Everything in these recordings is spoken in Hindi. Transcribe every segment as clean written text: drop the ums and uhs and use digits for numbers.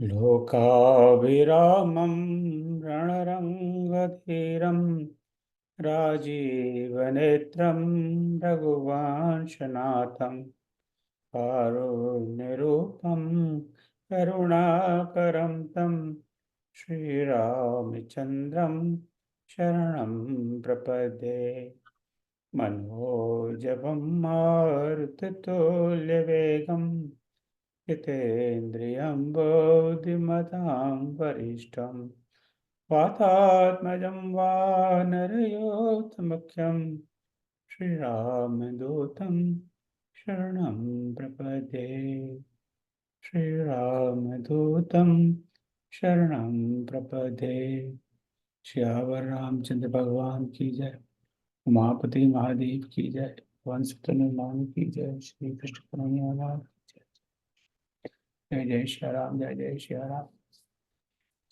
लोकाभिरामं रणरङ्गधीरं राजीवनेत्रं रघुवंशनाथं कारुण्यरूपं करुणाकरं तं श्रीरामचन्द्रं शरणं प्रपद्ये। मनोजवं मारुततुल्यवेगं जितेन्द्रियं बुद्धिमतां वरिष्ठं वातात्मजं वानरयोत्तमख्यं श्रीरामदूतं शरणं प्रपद्ये। श्रीरामदूतं शरणं प्रपद्ये। श्यावर रामचंद्र भगवान की जय। उमापति महादेव की जय। वंश तनुमान की जय। श्री कृष्ण कन्हैया की जय। जय जय श्री राम, जय जय श्री राम।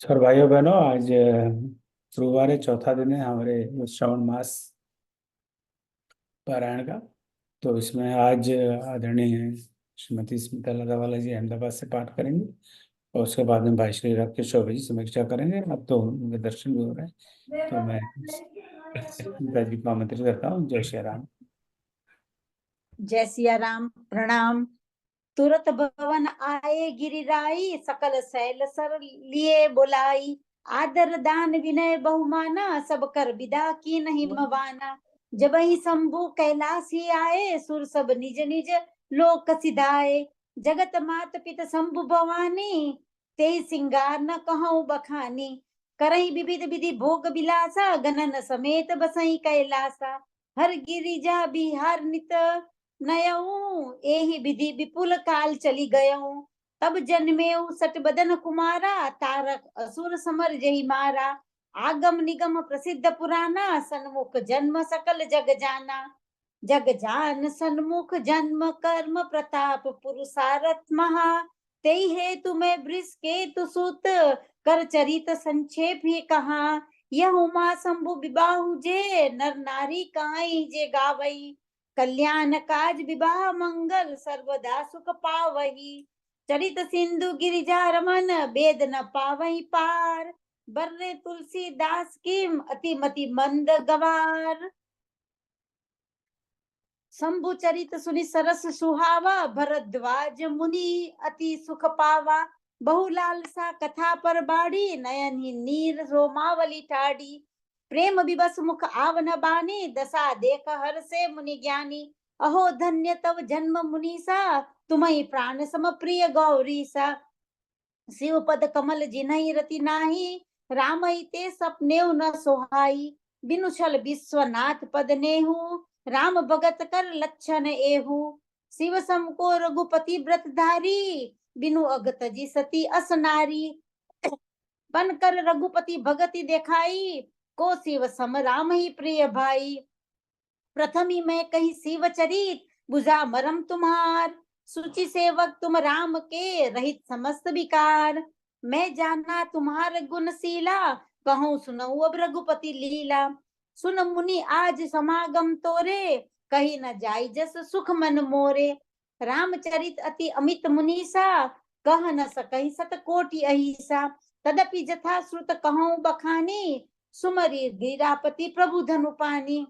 सर भाइयों बहनों, आज गुरुवार है, चौथा दिन है हमारे श्रावण मास पारायण का। तो इसमें आज आदरणीय श्रीमती स्मिता लतावाला जी अहमदाबाद से पाठ करेंगे और उसके बाद में भाई श्री राम किशोर भाई जी समीक्षा करेंगे। अब तो उनके दर्शन भी हो रहे हैं, तो मैं स्मिता जी को आमंत्रित करता हूँ। जय श्री राम। जय सिया राम। प्रणाम। तुरत भवन आए गिरिराई, सकल सैल सर लिए बुलाई। आदर दान विनय बहुमाना, सब कर विदा की नहीं मवाना। जब ही शंभु कैलाश ही आए, सुर सब निज निज लोक सिधाए। जगत मात पित शंभु भवानी, ते सिंगार न कहूँ बखानी। करई विविध विधि भोग विलासा, गणन समेत बसई कैलासा। हर गिरिजा बिहार नित नयऊ, एहि विधि विपुल काल चली गयऊ। तब जन्मेऊ सट बदन कुमारा, तारक असुर समर जहि मारा। आगम निगम प्रसिद्ध पुराना, सन्मुख जन्म सकल जग जाना। जग जान सन्मुख जन्म कर्म प्रताप पुरुषारथ महा। तेहि हेतु मैं वृष केतु सुत, कर चरित संक्षेप ही कहा। यह उमा शंभु विबाहु जे, नर नारी काई जे गावई। कल्याण काज विवाह मंगल, सर्वदा सुख पावही। चरित सिंधु गिरिजा रमन, वेद न पावही पार। बर्रे तुलसी दास की अति मति मंद गवार। शंभु चरित सुनि सरस सुहावा, भरद्वाज मुनि अति सुख पावा। बहु लालसा कथा पर बाड़ी, नयन ही नीर रोमावली ठाड़ी। प्रेम विवश मुख आवन बानी, दशा देख हर से मुनि ज्ञानी। अहो धन्य तव जन्म मुनीसा, तुम्हि प्राण सम प्रिय गौरीसा। शिव पद कमल जिन्हि रति नाही, राम ते सपने न सोहाई। बिनु छल विश्वनाथ पद नेहु, राम भगत कर लक्षण एहु। शिव सम को रघुपति व्रत धारी, बिनु अगत जी सती अस नारी। बन कर रघुपति भगति देखाई, को शिव सम राम ही प्रिय भाई। प्रथम ही मैं कही शिव चरित, बुझा मरम तुम्हार। सुचि सेवक तुम राम के, रहित समस्त विकार। मैं जाना तुम्हार गुणशीला, कहूँ सुनऊ अब रघुपति लीला। सुन मुनि आज समागम तोरे, कही न जाई जस सुख मन मोरे। रामचरित अति अमित मुनीसा, कह न सकहि सत कोटि अहिसा। तदपि जथा श्रुत कहूँ बखानी, सुमरि गिरापति प्रभु धनु पानी।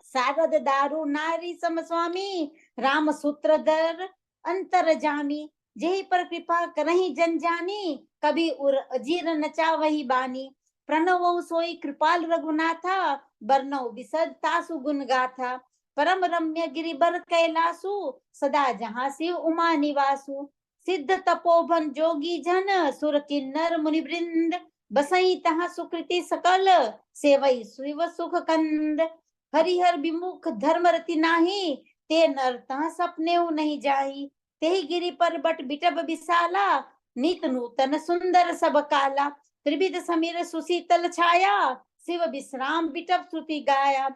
सारद दारु नारी सम स्वामी, राम सूत्रधर अंतर जामी। जेहि पर कृपा करहि जन जानी, कभी उर अजीर नचा वही बानी। प्रणव सोई कृपाल रघुनाथा, बरनौ बिसद तासु गुण गाथा। परम रम्य गिरिबर कैलासु, सदा जहाँ शिव उमा निवासु। सिद्ध तपोवन जोगी जन, सुर किन्नर मुनि वृंद। बसई तहाँ सुकृति सकल, सेवई शिव सुख कंद। हरिहर विमुख धर्म रति नाही, ते नर तहाँ सपने नहीं जाही। तेहि गिरि पर बट बिटब विशाला, नित नूतन सुंदर सब काला। त्रिविध समीर सुशीतल छाया, शिव विश्राम बिटब श्रुति गाया।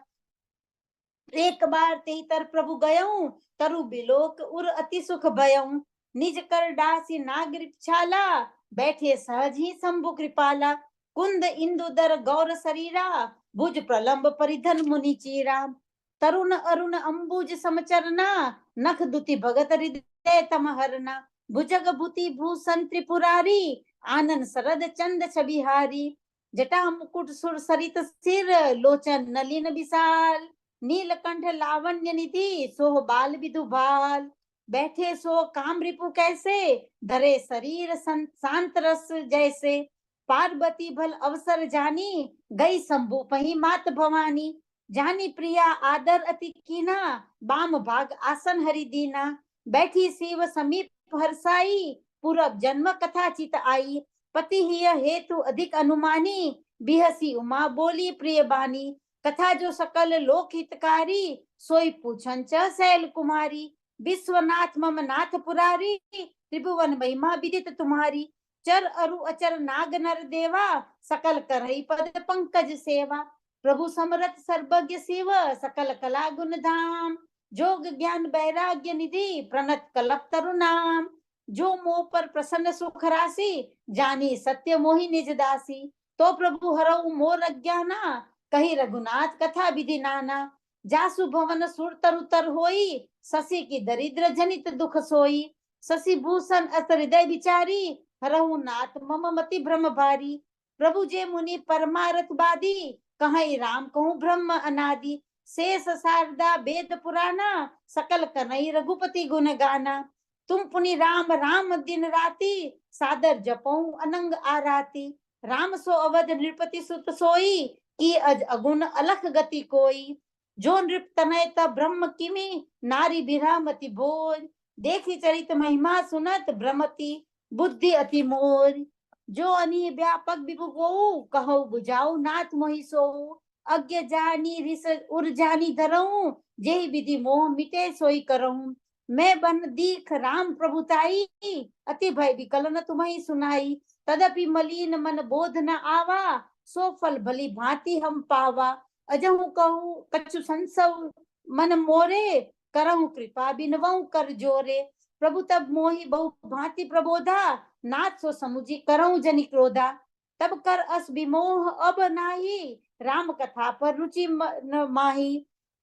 एक बार तेहि तर प्रभु गयऊं, तरु बिलोक उर अति सुख भयऊं। निज कर डासी नागरिक छाला, बैठे सहज ही शंभु कृपाला। कुंद इंदु दर गौर शरीरा, भुज प्रलंब परिधन मुनि चीरा। तरुण अरुण अंबुज समचरना, नख दुति भगत हृदय तम हरना। भुजग भूति भूषण त्रिपुरारी, आनंद शरद चंद छबिहारी। जटा मुकुट सुर सरित सिर, लोचन नलिन विशाल। नीलकंठ लावण्य निधि, सोह बाल विधु भाल। बैठे सो काम रिपु कैसे, धरे शरीर शांत रस जैसे। पार्वती भल अवसर जानी, गई शंभु पही मात भवानी। जानी प्रिया आदर अति कीना, बाम भाग आसन हरि दीना। बैठी शिव समीप हर्षाई, पूर्व जन्म कथा चित आई। पति ही हेतु अधिक अनुमानी, बिहसी उमा बोली प्रिय बानी। कथा जो सकल लोक हितकारी, सोई पूछन च शैल कुमारी। विश्वनाथ मम नाथ पुरारी, त्रिभुवन महिमा विदित तुम्हारी। चर अरु अचर नाग नर देवा, सकल करई पद पंकज सेवा। प्रभु समरथ सर्वज्ञ शिव, सकल कला गुण धाम। जोग ज्ञान वैराग्य निधि, प्रणत कलप तरु नाम। जो मोह पर प्रसन्न सुख राशि, जानी सत्य मोहि निज दासी। तो प्रभु हरऊ मोर अज्ञाना, कही रघुनाथ कथा विधि नाना। जासु भवन सुर तरु तर होई, शशि की दरिद्र जनित दुख सोई। शशि भूषण अस हृदय विचारी, हरहु नाथ मम मति भ्रम भारी। प्रभु जे मुनि परमारथ बादी, कहीं राम कहूँ ब्रह्म अनादि। शेष शारदा वेद पुराना, सकल कनई रघुपति गुण गाना। तुम पुनि राम राम दिन राति, सादर जपऊ अनंग आराती। राम सो अवध नृपति सुत सोई, की अज अगुण अलख गति कोई। जो नृप तनय तब ब्रह्म किमी, नारी बिरहमति भोज। देखी चरित महिमा सुनत, भ्रमति बुद्धि अति मोर। जो अनि व्यापक विभु गोऊ, कहु बुझाऊ नाथ मोहि सोऊ। अज्ञ जानी रिस उर जानी धरऊं, जेहि विधि मोह मिटे सोई करऊं। मैं बन दीख राम प्रभुताई, अति भय विकलन तुम्हें सुनाई। तदपि मलिन मन बोध न आवा, सो फल भली भांति हम पावा। अजहु कहूँ कछु संसव मन मोरे, करहु कृपा बिनवऊ कर जोरे। प्रभु तब मोहि बहु भांति प्रबोधा, नाथ सो समुझी करहु जनि क्रोधा। तब कर अस विमोह अब नाही, राम कथा पर रुचि न माही।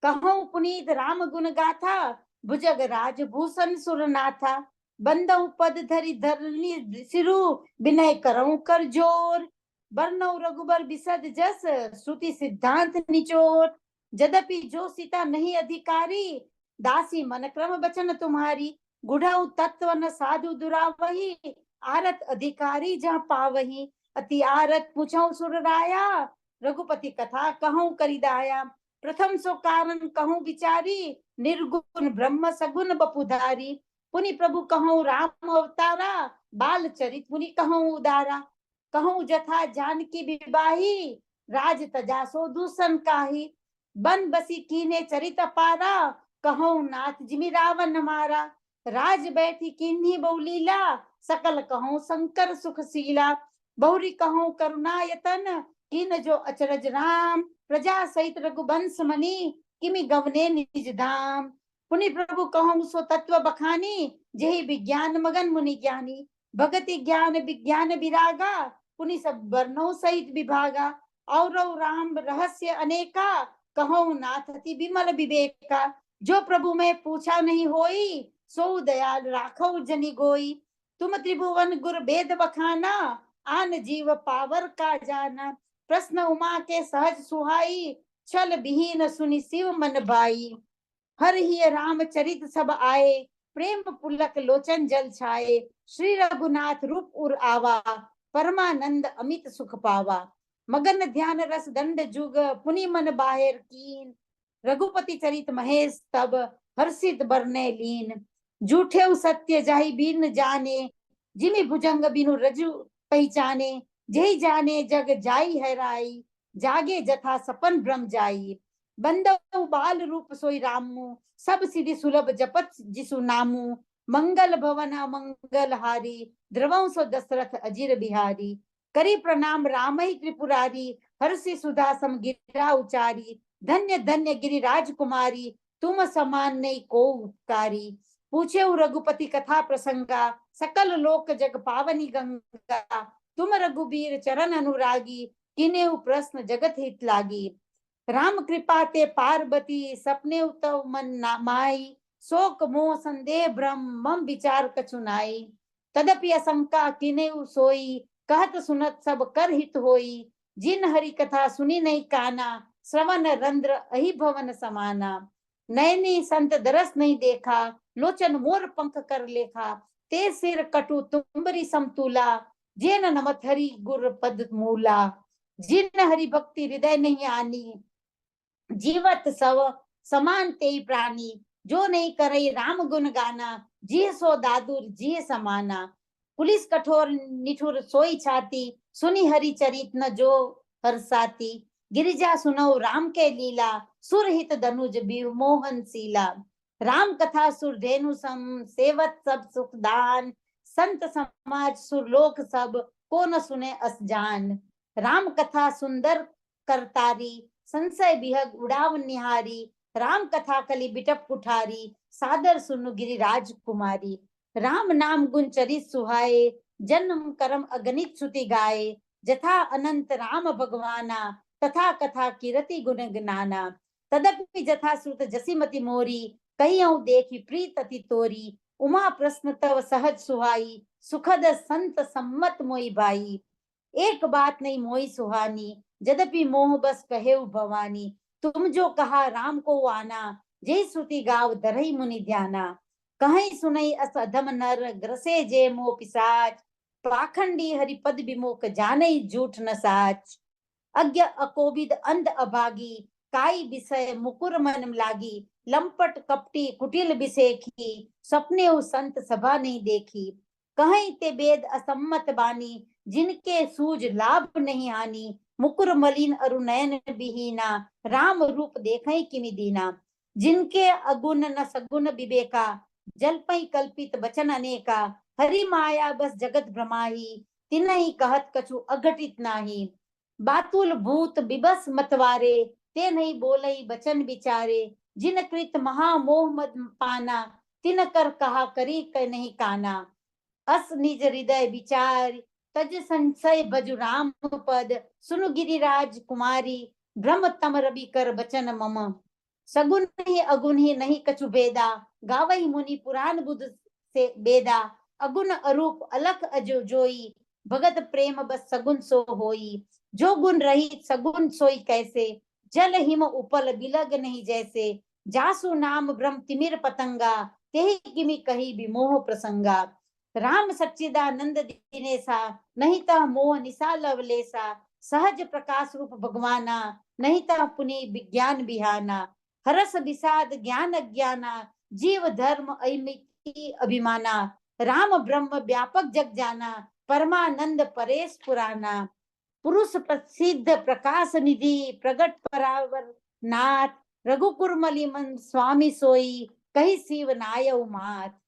कहूँ पुनीत राम गुण गाथा, भुजग राज भूषण सुरनाथा। बंदऊ पद धरि धरनी सिरु, विनय करऊं कर जोर। बरनऊ रघुबर बिसद जस, श्रुति सिद्धांत निचोर। यद्यपि जो सीता नहीं अधिकारी, दासी मन क्रम बचन तुम्हारी। गुढ़ऊ तत्व न साधु दुरावही, आरत अधिकारी जहाँ पावही। अति आरत पूछऊ सुर राया, रघुपति कथा कहूँ करिदाया। प्रथम सो कारण कहूँ विचारी, निर्गुण ब्रह्म सगुण बपुधारी। पुनि प्रभु कहूँ राम अवतारा, बाल चरित पुनि कहूँ उदारा। कहूँ जथा जानकी विवाही, राज तजा सो दूषण काही। बन बसी कीने चरित पारा, कहूँ नाथ जिमि रावण मारा। राज बैठी किन्ही बहुलीला, सकल कहूँ शंकर सुखशीला। बहुरी कहूँ करुणायतन, किन जो अचरज राम। प्रजा सहित रघुवंश मणि, किमि गवने निज धाम। पुनि प्रभु कहूँ सो तत्व बखानी, जेहि विज्ञान मगन मुनि ज्ञानी। भगति ज्ञान विज्ञान विरागा, पुनि सब वर्णों सहित विभागा। और राम रहस्य अनेका, कहूँ नाथ अति विमल विवेका। जो प्रभु में पूछा नहीं होई, सो दयाल राखो जनि गोई। तुम त्रिभुवन गुर वेद बखाना, आन जीव पावर का जाना। प्रश्न उमा के सहज सुहाई, छल विहीन सुनि शिव मन बाई। हर ही राम चरित सब आए, प्रेम पुलक लोचन जल छाए। श्री रघुनाथ रूप उर आवा, परमानंद अमित सुख पावा। मगन ध्यान रस दंड जुग, पुनि मन बाहिर कीन। रघुपति चरित महेश तब, हर्षित बरने लीन। झूठे सत्य जाहि बिन जाने, जिमि भुजंग बिनु रजु पहचाने। जेहि जाने जग जाई हैराई, जागे जथा सपन भ्रम जाई। बंदौ बाल रूप सोई रामू, सब सिद्धि सुलभ जपत जिसु नामू। मंगल भवन मंगल हारी, द्रवं सो दशरथ अजीर बिहारी। करी प्रणाम रामहि त्रिपुरारी, हर्षि सुधा सम गिरा उचारी। धन्य धन्य गिरिराज कुमारी, तुम समान नहीं को उपकारी। पूछे रघुपति कथा प्रसंगा, सकल लोक जग पावनी गंगा। तुम रघुबीर चरण अनुरागी, किनेहु प्रश्न जगत हित लागी। राम कृपा ते पार्वती, सपने उतव मन माई। शोक मोह संदेह भ्रम मम विचार कछु नाई। तदपि असंका किनेउ सोई, कहत सुनत सब कर हित होई। जिन हरि कथा सुनी नहीं काना, श्रवण रंध्र अहि भवन समाना। नैनी संत दरस नहीं देखा, लोचन मोर पंख कर लेखा। ते सिर कटु तुम्बरी समतूला, जेन नमत हरि गुर पद मूला। जिन हरि भक्ति हृदय नहीं आनी, जीवत सव समान ते प्राणी। जो नहीं करे राम गुण गाना, जिय सो दादुर जिय समाना। पुलिस कठोर निठुर सोई छाती, सुनी हरि चरित न जो हरसाती। गिरिजा सुनो राम के लीला, सुरहित धनुज विमोहन शीला। राम कथा सुर धेनु सम, सेवत सब सुख दान। संत समाज सुरलोक सब, को न सुने अस जान। राम कथा सुंदर करतारी, संशय विहग उड़ाव निहारी। राम कथा कली बिटप कुठारी, सादर सुनु गिरिराज कुमारी। राम नाम गुण चरित सुहाए, जन्म कर्म अगणित श्रुति गाए। जथा अनंत राम भगवाना, तथा कथा कीरति गुण गनाना। तदपि जथा श्रुत जसीमति मोरी, कहियौ देखी प्रीत अति तोरी। उमा प्रश्न तव सहज सुहाई, सुखद संत सम्मत मोई बाई। एक बात नहीं मोई सुहानी, यद्यपि मोह बस कहेउ भवानी। तुम जो कहा राम को आना, जय श्रुति गाव धरई मुनि ध्याना। कहीं सुनई अस अधम नर, ग्रसे जे मोह पिसाच। पाखंडी हरिपद विमुख, जानई झूठ न साच। अज्ञ अकोविद अंध अभागी, काई विषय मुकुर मन लागी। लंपट कपटी कुटिल बिसेखी, सपने उ संत सभा नहीं देखी। कहीं ते वेद असम्मत बानी, जिनके सूझ लाभ नहीं हानि। मुकुर मलिन अरु नयन विहीना, राम रूप देखई किमि दीना। जिनके अगुण न सगुण विवेका, जल्पई कल्पित वचन अनेका। हरि माया बस जगत भ्रमाही, तिनहि कहत कछु अघटित नाही। बातुल भूत बिबस मतवारे, ते नहीं बोलई बचन विचारे। जिन कृत महामोह मद पाना, तिन कर कहा करी क नहीं काना। अस निज हृदय विचार, तज संशय भजु राम पद। सुनु गिरिराज कुमारी, ब्रह्म तम रवि कर बचन मम। सगुन ही अगुन ही नहीं कछु भेदा, गावई मुनि पुराण बुध से बेदा। अगुण अरूप अलख अजो जोई, भगत प्रेम बस सगुन सो होई। जो गुण रहित सगुन सोई कैसे, जल हिम उपल बिलग नहीं जैसे। जासु नाम ब्रह्म तिमिर पतंगा, तेहि किमि कही विमोह प्रसंगा। राम सच्चिदानंद दिनेसा, नहीं ता मोह निसा लवलेसा। सहज प्रकाश रूप भगवाना, नहीं ता पुनि विज्ञान बिहाना। हरस विषाद ज्ञान अज्ञाना, जीव धर्म अमिति अभिमाना। राम ब्रह्म व्यापक जग जाना, परमानंद परेश पुराना। पुरुष प्रसिद्ध प्रकाश निधि, प्रगट परावर नाथ। रघुकुर मलिमन स्वामी सोई, कही शिव नायउ मात।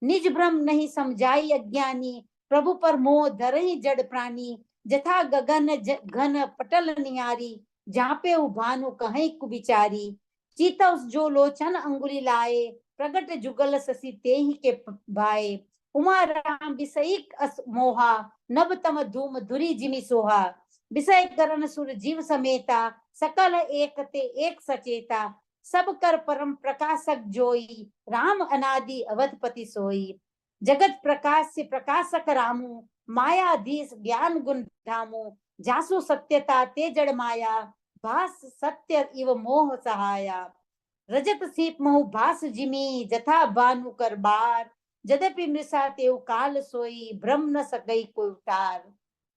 निज भ्रम नहीं समझाई अज्ञानी, प्रभु पर मोह धरहि जड़ प्राणी। जथा गगन घन पटल निहारी, जापे भानु कहीं कुबिचारी। चीतस जो लोचन अंगुली लाए, प्रगट जुगल ससी तेहि के भाए। उमा राम विषयिक अस मोहा, नभ तम धूम धुरी जिमि सोहा। विषय करण सुर जीव समेता, सकल एक ते एक सचेता। सब कर परम प्रकाशक जोई, राम अनादि अवधपति सोई। जगत प्रकाश से प्रकाशक रामू, मायाधीश ज्ञान गुण धामू। जासु सत्यता ते जड़ माया, भास सत्य इव मोह सहाया। रजत सीप महु भास जिमी, जथा भानु कर बार। यद्यपि मृषा तेउ काल सोई, भ्रम न सकई कोई उतार।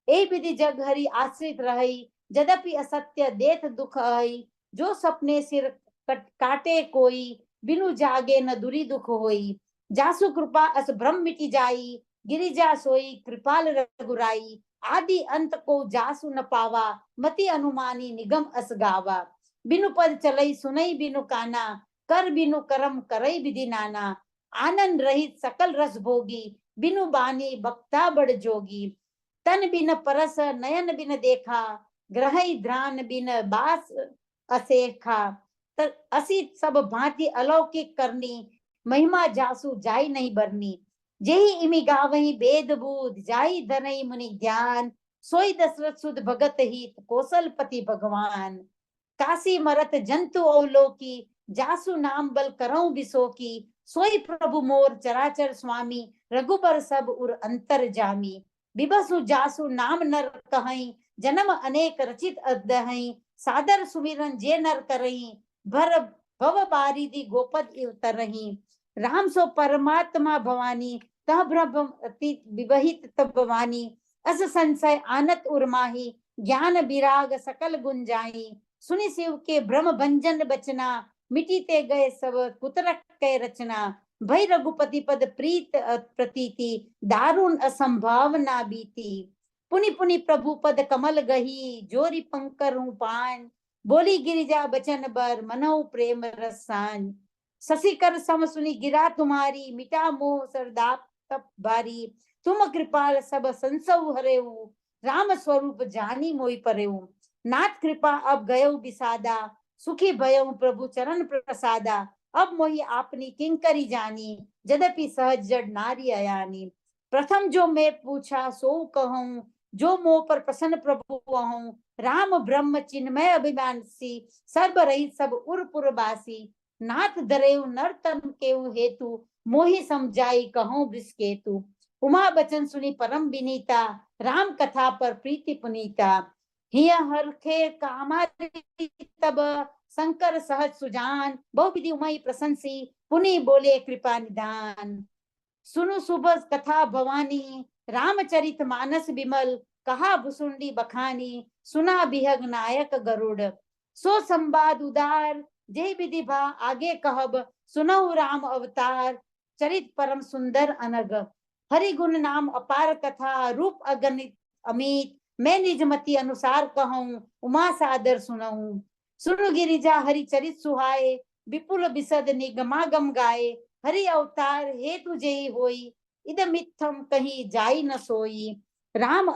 ए विधि जग हरि आश्रित रही, यद्यपि असत्य देत दुख आई। जो सपने सिर काटे कोई, बिनु जागे न दुरी दुख होई। जासु कृपा अस भ्रम मिटी जाई, गिरिजा सोई कृपाल रघुराई। आदि अंत को जासु न पावा, मति अनुमानी निगम अस गावा। बिनु पद चलई सुनई बिनु काना, कर बिनु करम करई विधि नाना। आनंद रहित सकल रस भोगी, बिनु बानी बक्ता बड़ जोगी। तन बिन परस नयन बिन देखा, ग्रहई ध्रान बिन बास असेखा। असी सब भांति अलौकिक करनी, महिमा जासु जाई नहीं बरनी। जेहि इमि गावही वेद बूध, जाई धनई मुनि ज्ञान। सोई दशरथ सुध भगत हित, कौशलपति भगवान। काशी मरत जंतु अवलोकी, जासु नाम बल करऊं बिसोकी। सोई प्रभु मोर चराचर स्वामी, रघुबर सब उर अंतर जामी। बिबसु जासु नाम नर कहई, जन्म अनेक रचित अदहई। सादर सुमिरन जे नर करई, भर भव बारिधि गोपद तरही। राम सो परमात्मा भवानी, तह ब्रह्म अति विवहित तब भवानी। अस संशय आनत उर्माही, ज्ञान विराग सकल गुण जाई। सुनि शिव के ब्रह्म भंजन बचना, मिटीते गए सब कुतरक के रचना। भई रघुपति पद प्रीत प्रतीति, दारुण असंभावना बीती। पुनि पुनि प्रभु पद कमल गही, जोरी पंकर पान। बोली गिरिजा बचन बर, मनहु प्रेम रसान। शशिकर सम सुनि गिरा तुम्हारी, मिटा मोह सरदाप तप बारी। तुम कृपाल सब संसव हरेऊ, राम स्वरूप जानी मोहि परेऊ। नाथ कृपा अब गयो बिसादा, सुखी भयऊ प्रभु चरण प्रसादा। अब मोहि आपनी किंकरी जानी, यद्यपि सहज जड़ नारी अयानी। प्रथम जो मैं पूछा सो कहूँ, जो मोह पर प्रसन्न प्रभु आहूँ। राम ब्रह्म चिन्मय अभिमानसी, सर्व रहित सब उर पुरबासी। नाथ दरेउ नर तन केउ हेतु, मोहि समझाई कहूँ बिस्केतु। उमा बचन सुनी परम विनीता, राम कथा पर प्रीति पुनीता। हिय हरखे कामारि तब, शंकर सहज सुजान। बहुविधि उमई प्रशंसी, पुनि बोले कृपा निदान। सुनु शुभ कथा भवानी, रामचरित मानस विमल। कहा भुसुंडी बखानी, सुना बिहग नायक गरुड़। सो संवाद उदार, जय विधि भा आगे कहब। सुनहु राम अवतार, चरित परम सुंदर अनग। हरि गुण नाम अपार कथा, रूप अगणित अमित। मैं निज मति अनुसार कहूँ, उमा सादर सुनऊँ। सुनु गिरिजा हरि चरित सुहाए, विपुल बिसद निगमागम गाए। हरि अवतार हेतु जेहि होई, इदमित्थम कहीं जाई न सोई। राम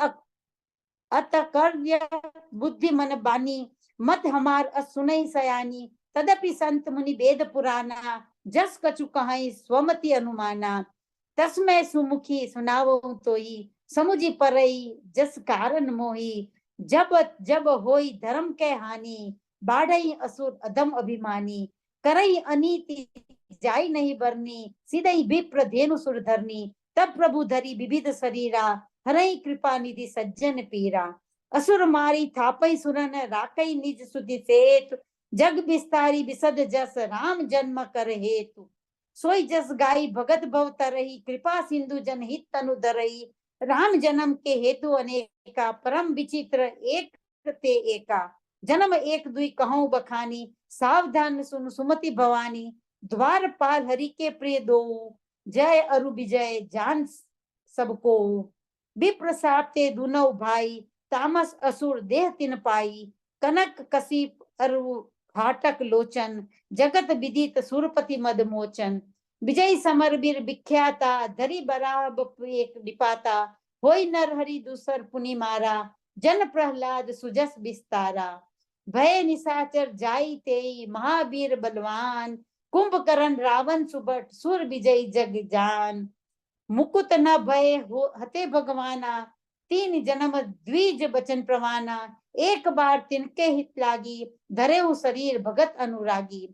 अतकर्य बुद्धि मन बानी, मत हमार असुनई सयानी। तदपि संत मुनि वेद पुराना, जस कछु कहाई स्वमति अनुमाना। तस्मै सुमुखी सुनावो तोई, समुझी परई जस कारण मोही। जब जब होई धर्म के हानि, बाढ़ई असुर अधम अभिमानी। करई अनीति जाई नहीं बरनी, सीधई विप्र धेनु सुर धरनी। तब प्रभु धरी विविध शरीरा, हरई कृपा निधि सज्जन पीरा। असुर मारी थापई सुरन, राकई निज सुधि सेतु। जग विस्तारी विसद जस, राम जन्म कर हेतु। सोई जस गाई भगत भव तरही, कृपा सिंधु जन हित तनु धरई। राम जन्म के हेतु अनेका, परम विचित्र एक ते एका। जन्म एक दुई कहूँ बखानी, सावधान सुन सुमति भवानी। द्वारपाल हरि के प्रिय दो, जय अरु विजय जान सबको। विप्र साप्ते दुनौ भाई, तामस असुर देह तिन पाई। कनक कशिप अरु घाटक लोचन, जगत विदित सुरपति मद मोचन। विजय समरवीर विख्याता, धरी बराब एक निपाता। होई नर हरि दूसर पुनि मारा, जन प्रहलाद सुजस विस्तारा। भय निशाचर जाई तेई, महावीर बलवान। कुंभकर्ण रावण सुबट, सुर विजय जग जान। मुकुत न भय हो हते भगवाना, तीन जन्म द्विज बचन प्रवाना। एक बार तिनके हित लागी, धरे शरीर भगत अनुरागी।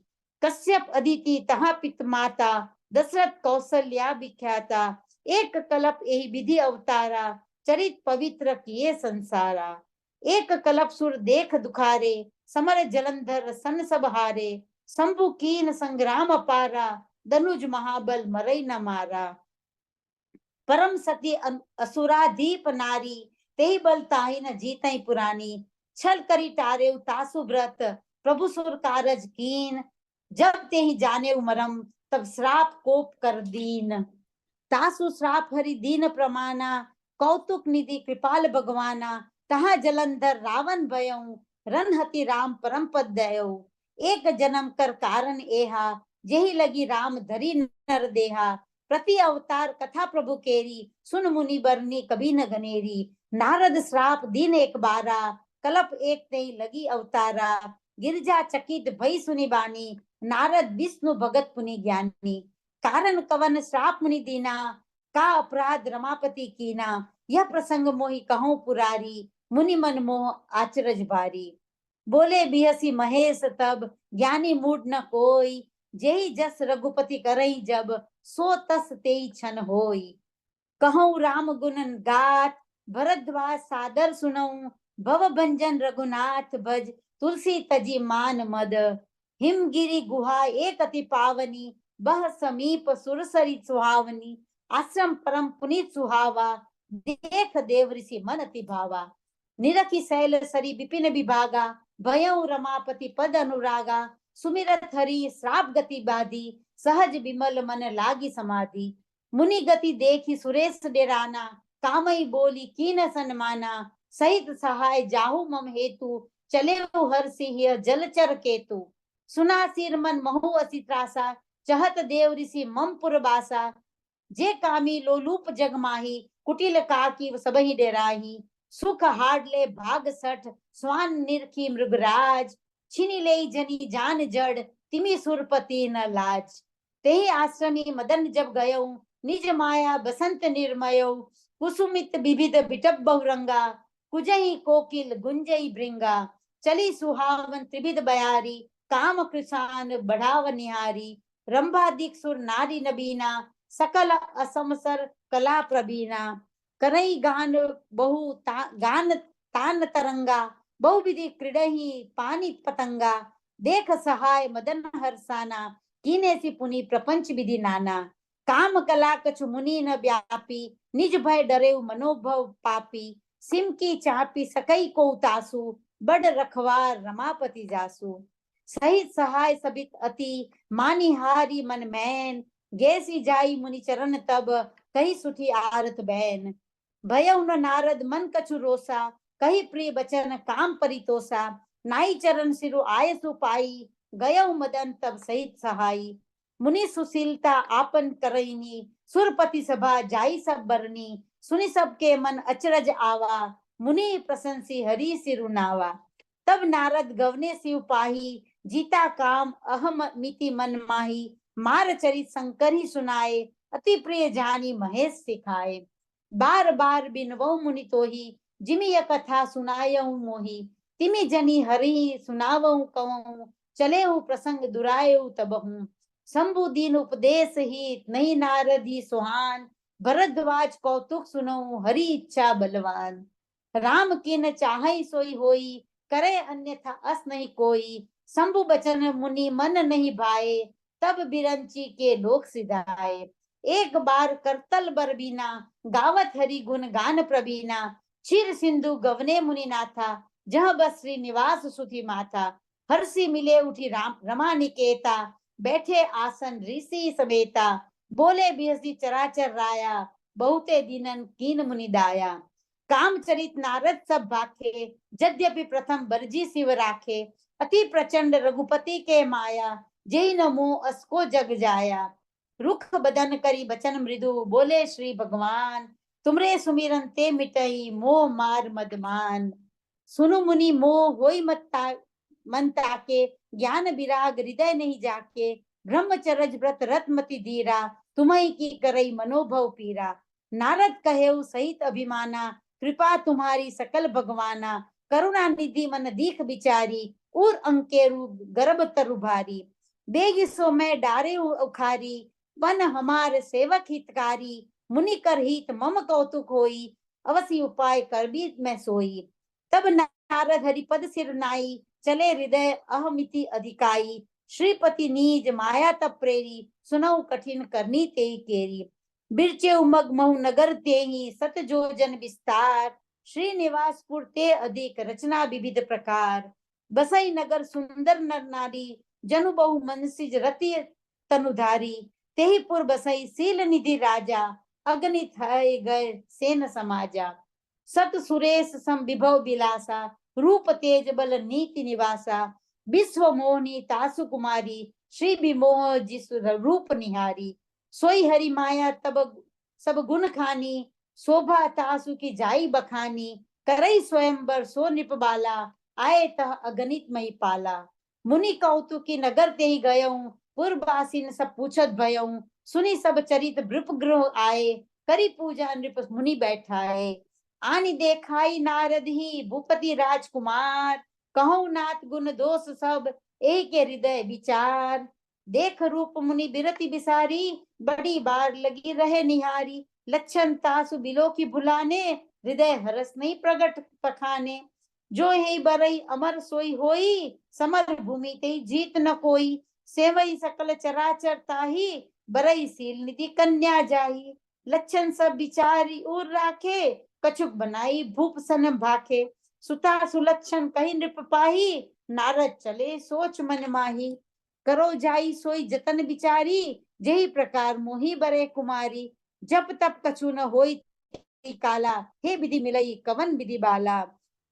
कश्यप अदिति तहा पित माता, दशरथ कौशल्या विख्याता। एक कलप यही विधि अवतारा, चरित पवित्र किए संसारा। एक कलप सुर देख दुखारे, समर जलंधर सन सब हारे। शंभु कीन संग्राम अपारा, धनुज महाबल मरई न मारा। परम सती असुराधीप नारी, तेहि बल ताहि न जीतई पुरानी। छल करी टारे तासु व्रत, प्रभु सुर कारज कीन। जब तेहि जाने मरम, तब श्राप कोप कर दीन। तासु श्राप हरि दीन प्रमाना, कौतुक निधि कृपाल भगवाना। तहाँ जलंधर रावण भयऊ, रनहति राम परम पद दयऊ। एक जन्म कर कारण एहा, जेहि लगी राम धरी नर देहा। प्रति अवतार कथा प्रभु केरी, सुन मुनि बरनी कभी न गनेरी। नारद श्राप दीन एक बारा, कलप एक नहीं लगी अवतारा। गिरजा चकित भई सुनि बानी, नारद विष्णु भगत पुनि ज्ञानी। कारण कवन श्राप मुनि दीना, का अपराध रमापति कीना। यह प्रसंग मोहि कहूँ पुरारी, मुनि मन मोह आचरज बारी। बोले बिहसी महेश तब, ज्ञानी मूड न कोई। जेहि जस रघुपति करई जब, सो तस तेई छन होई। कहूँ राम गुण गाथ, भरद्वाज सादर सुनऊं, भव भंजन रघुनाथ भज, तुलसी तजी मान मद। हिमगिरि गुहा एक अति पावनी, बह समीप सुरसरी सुहावनी। आश्रम परम पुनीत सुहावा, देख देव ऋषि मन अति भावा। निरखी शैल सरी विपिन विभागा, भयउ रमापति पद अनुरागा। सुमिरत हरि श्राप गति बाधी, सहज विमल मन लागी समाधि। मुनि गति देखी सुरेश डेराना, कामई बोली कीन सन्माना। सहित सहाय जाहु मम हेतु, चले हर सिंह जलचर केतु। सुना सिर मन महु असी त्रासा, चहत देव ऋषि मम पुरबासा। जे कामी लोलूप जग माही, कुटिल काकी सबहि डेराही। सुख हाडले भाग सठ, स्वान निरखी मृगराज। छिनी ले जनी जान जड़, तिमी सुरपति न लाज। तेहि आश्रमी मदन जब गयऊ, निज माया बसंत निर्मयऊ। कुसुमित विविध बिटप बहुरंगा, कुजही कोकिल गुंजई भृंगा। चली सुहावन त्रिविध बयारी, काम कृसान बढ़ाव निहारी। रंभादिक सुर नारी नबीना, सकल असमसर कला प्रवीणा। करई गान बहु गान तान तरंगा, बहुविधि क्रीडहि पानी पतंगा। देख सहाय मदन हर्षाना, कीने सी पुनि प्रपंच विधि नाना। काम कला कछु मुनि न व्यापी, निज भय डरे मनोभव पापी। सिम की चापी सकई को उतासु, बड़ रखवार रमापति जासु। सहित सहाय सबित अति, मानिहारी मन मैन। गैसी जाई मुनि चरण तब, कही सुठी आरत बैन। भयउ न नारद मन कछु रोसा, कही प्रिय बचन काम परितोषा। नाई चरण सिरु आय सुपाई, गयउ मदन तब सहित सहाई। मुनि सुशीलता आपन करईनी, सुरपति सभा जाई सब बरनी। सुनि सबके मन अचरज आवा, मुनि प्रशंसी हरि सिरुनावा। तब नारद गवने शिव पाही, जीता काम अहम मिति मन माही। मार चरित शंकर ही सुनाए, अति प्रिय जानी महेश सिखाए। बार बार बिनवऊ मुनि तोही, जिमि यह कथा सुनायऊ मोही। तिमि जनी हरि सुनावऊ कहूँ, चले प्रसंग दुरायऊ तबहू। शंभु दीन उपदेश ही नहीं नारद ही सुहान। भरद्वाज कौतुक सुनऊ हरि इच्छा बलवान। राम किन चाहई सोई होई, करे अन्यथा अस नहीं कोई। शंभु बचन मुनि मन नहीं भाए, तब बिरंची के लोक सिधाए। एक बार करतल बरबीना, गावत हरि गुण गान प्रवीणा। क्षीर सिंधु गवने मुनि नाथा, जह बस श्रीनिवास सुधि माथा। हर्षि मिले उठी राम रमा निकेता, बैठे आसन ऋषि समेता। बोले बिहसी चराचर राया, बहुते दिनन कीन मुनि दाया। कामचरित नारद सब भाखे, यद्यपि प्रथम बरजी शिव राखे। अति प्रचंड रघुपति के माया, जेहि न मोह असको जग जाया। रुख बदन करी बचन मृदु, बोले श्री भगवान। तुमरे सुमिरन ते मिटई, मोह मार मदमान। सुनु मुनि मोह होई मन ताके, ज्ञान विराग हृदय नहीं जाके। ब्रह्मचर्य व्रत रतमति धीरा, तुम्ही की करई मनोभव पीरा। नारद कहेउ सहित अभिमाना, कृपा तुम्हारी सकल भगवाना। करुणा निधि मन दीख बिचारी, उर अंकेरु गर्भ तरु भारी। बेग सो मैं डारे उखारी, बन हमार सेवक हितकारी। मुनि कर हित मम कौतुक होई, अवसि उपाय कर भी मैं सोई। तब नारद हरिपद सिर नाई, चले हृदय अहमिति अधिकाई। श्रीपति नीज माया तब प्रेरी, सुनऊ कठिन करनी तेई केरी। बिरचे उमग महु नगर तेही, सत जोजन विस्तार। श्रीनिवासपुर ते अधिक रचना विविध प्रकार। बसई नगर सुंदर नर नारी, जनु बहु मनसिज रति तनुधारी। तेही पुर बसई सील निधि राजा, अगणित है गए सेन समाजा। सत सुरेश सम विभव बिलासा, रूप तेज बल नीति निवासा। विश्व मोहनी तासु कुमारी, श्री विमोह जिसु रूप निहारी। सोई हरि माया तब सब गुण खानी, शोभा तासु की जाई बखानी। करई स्वयंवर सो निप बाला, आए तह अगणित मही पाला। मुनि कौतुकी नगर ते ही गयऊं, पूर्ववासीन सब पूछत भयऊं। सुनी सब चरित भृप गृह आए, करी पूजा नृप मुनि बैठाए। आनि देखाई नारद ही भूपति राजकुमार, कहूँ नाथ गुण दोष सब, एक हृदय विचार। देख रूप मुनि बिरति बिसारी, बड़ी बार लगी रहे निहारी। लक्षण तासु बिलो की भुलाने, हृदय हरस नहीं प्रगट पखाने। जो है बरई अमर सोई होई, समर भूमि ते जीत न कोई। सेवई सकल चराचर ताही, बरई सील निधि कन्या जाही। लक्षण सब बिचारी उर राखे, कछुक बनाई भूप सन भाखे। सुता सुलक्षण कही नृप पाही, नारद चले सोच मन माही। करो जाई सोई जतन बिचारी, जेहि प्रकार मोही बरे कुमारी। जब तब कछु न होई काला, हे विधि मिलई कवन विधि बाला।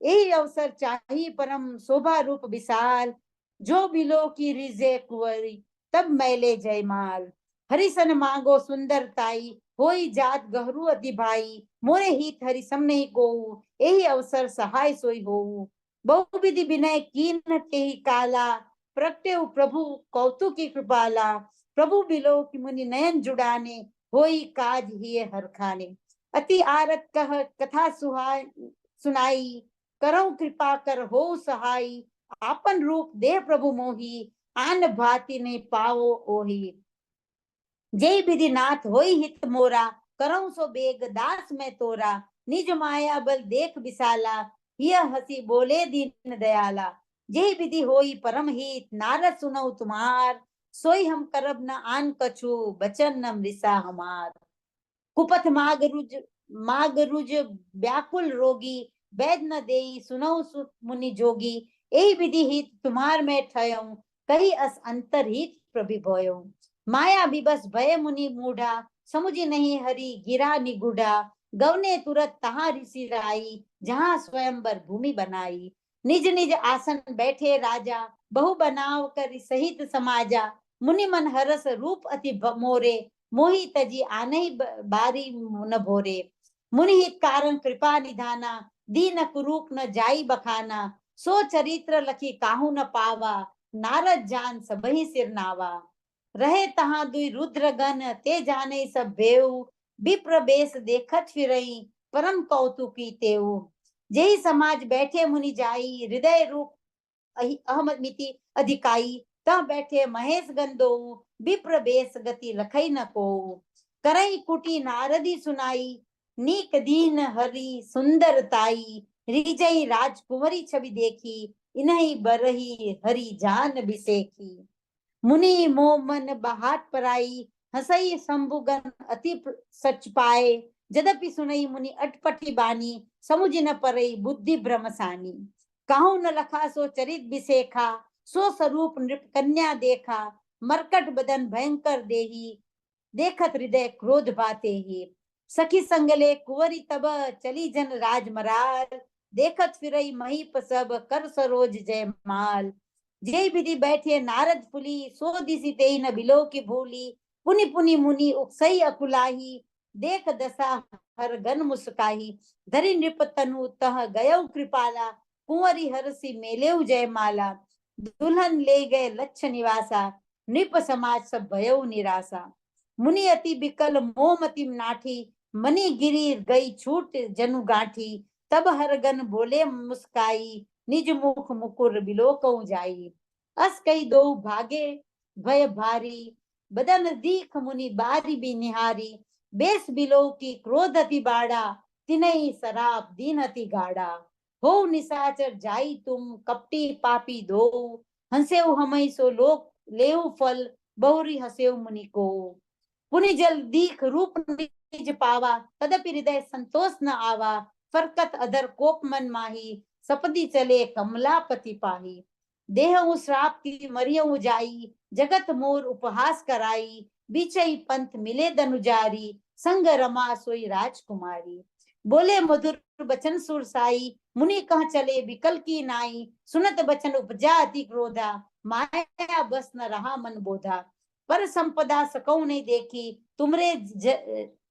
यही अवसर चाही परम शोभा रूप विशाल, जो बिलो की रिजे कुंवरी, तब मैले जयमाल। हरिसन मांगो सुंदर ताई, होई जात गहरू अति भाई। मोरे हित हरि सम नहीं कोऊ, यही अवसर सहाय सोई होऊ। बहु विधि विनय कीन तेहि काला, प्रगटे प्रभु कौतुकी कृपाला। प्रभु बिलो की मुनि नयन जुड़ाने, होई काज हिय हर खाने। अति आरत कह कथा सुनाई, करौ कृपा कर हो सहाई। आपन रूप दे प्रभु मोही, आन भांति नहीं पाओ ओही। जय विधि नाथ होई हित मोरा, करौ सो बेग दास में तोरा। निज माया बल देख विशाला, यह हसी बोले दीन दयाला। जय विधि होई परम हित, नारद सुनौ तुम्हार। सोई हम करब न आन कछु, बचन न मृषा हमार। कुपथ माग रुज व्याकुल रोगी, वैद न देई सुनौ मुनि जोगी। यही विधि हित तुम्हार में ठयऊ, कही अस अंतर हित प्रभु भयऊ। माया विबस भय मुनि मूढ़ा, समुझी नहीं हरि गिरा निगुढ़ा। गवने तुरत तहाँ ऋषि राई, जहाँ स्वयंवर भूमि बनाई। निज निज आसन बैठे राजा, बहु बनाव कर सहित समाजा। मुनि मन हरस रूप अति मोरे, मोहि तजी आनहि बारी न भोरे। मुनि हित कारण कृपा निधाना, दीन कुरूप न जाई बखाना। सो चरित्र लखी काहू न पावा, नारद जान सबहि सिर नावा। रहे तहाँ दुई रुद्र गण, ते जाने सब भेऊ। विप्र बेस देखत फिरई, परम कौतुकी तेऊ। जेहि समाज बैठे मुनि जाई, हृदय रूप अहमिति अधिकाई। तह बैठे महेश गंदो, विप्र बेस गति लखई न को। करई कुटी नारदी सुनाई, नीक दीन हरि सुंदरताई। रिजई राजकुंवरी छवि देखी, इन्हीं बरही हरि जान बिसेखी। मुनि मोह मन बहाट पराई, हसई शंभुगन अति सच पाए। जदपि सुनई मुनि अटपटी बानी, समुझ न परई बुद्धि भ्रमसानी। कहूं न लखा सो चरित बिसेखा, सो स्वरूप नृप कन्या देखा। मरकट बदन भयंकर देही, देखत हृदय क्रोध बाते ही। सखी संगले कुंवरी तब, चली जन राजमराल। देखत फिरई महीप सब, कर सरोज जयमाल। जय विधि बैठे नारद फुली, सो दिसी तेई न बिलो की भूली। पुनि पुनि मुनि उकसई अकुलाही, देख दशा हर गन मुस्काही। धरि नृप तनु तह गयौ कृपाला, कुंवरी हरसी मेलेऊ जयमाला। दुल्हन ले गए लक्ष्य निवासा, नृप समाज सब भयऊ निराशा। मुनि अति बिकल मोमति नाठी, मनी गिरी गई छूट जनु गांठी। तब हरगन बोले मुस्काई, निज मुख मुकुर बिलोकऊ जाई। अस कई दो भागे भय भारी, बदन दीख मुनि बारी भी निहारी। बेस बिलो की क्रोध अति बाड़ा, तिनई सराप दीन अति गाड़ा। हो निशाचर जाई तुम, कपटी पापी दो। हंसेउ हमई सो लोक लेउ फल, बहुरी हसेउ मुनि को। पुनि जल दीख रूप निज पावा, तदपि हृदय संतोष न आवा। फरकत अधर कोप मन माही, सपदी चले कमलापति पाही। देहु श्राप की मरियऊ जाई, जगत मोर उपहास कराई। बीचई पंथ मिले दनुजारी, संग रमा सोई राजकुमारी। बोले मधुर बचन सुरसाई, मुनि कह चले विकल की नाई। सुनत बचन उपजा अति क्रोधा, माया बस न रहा मन बोधा। पर संपदा सकौ नहीं देखी, तुमरे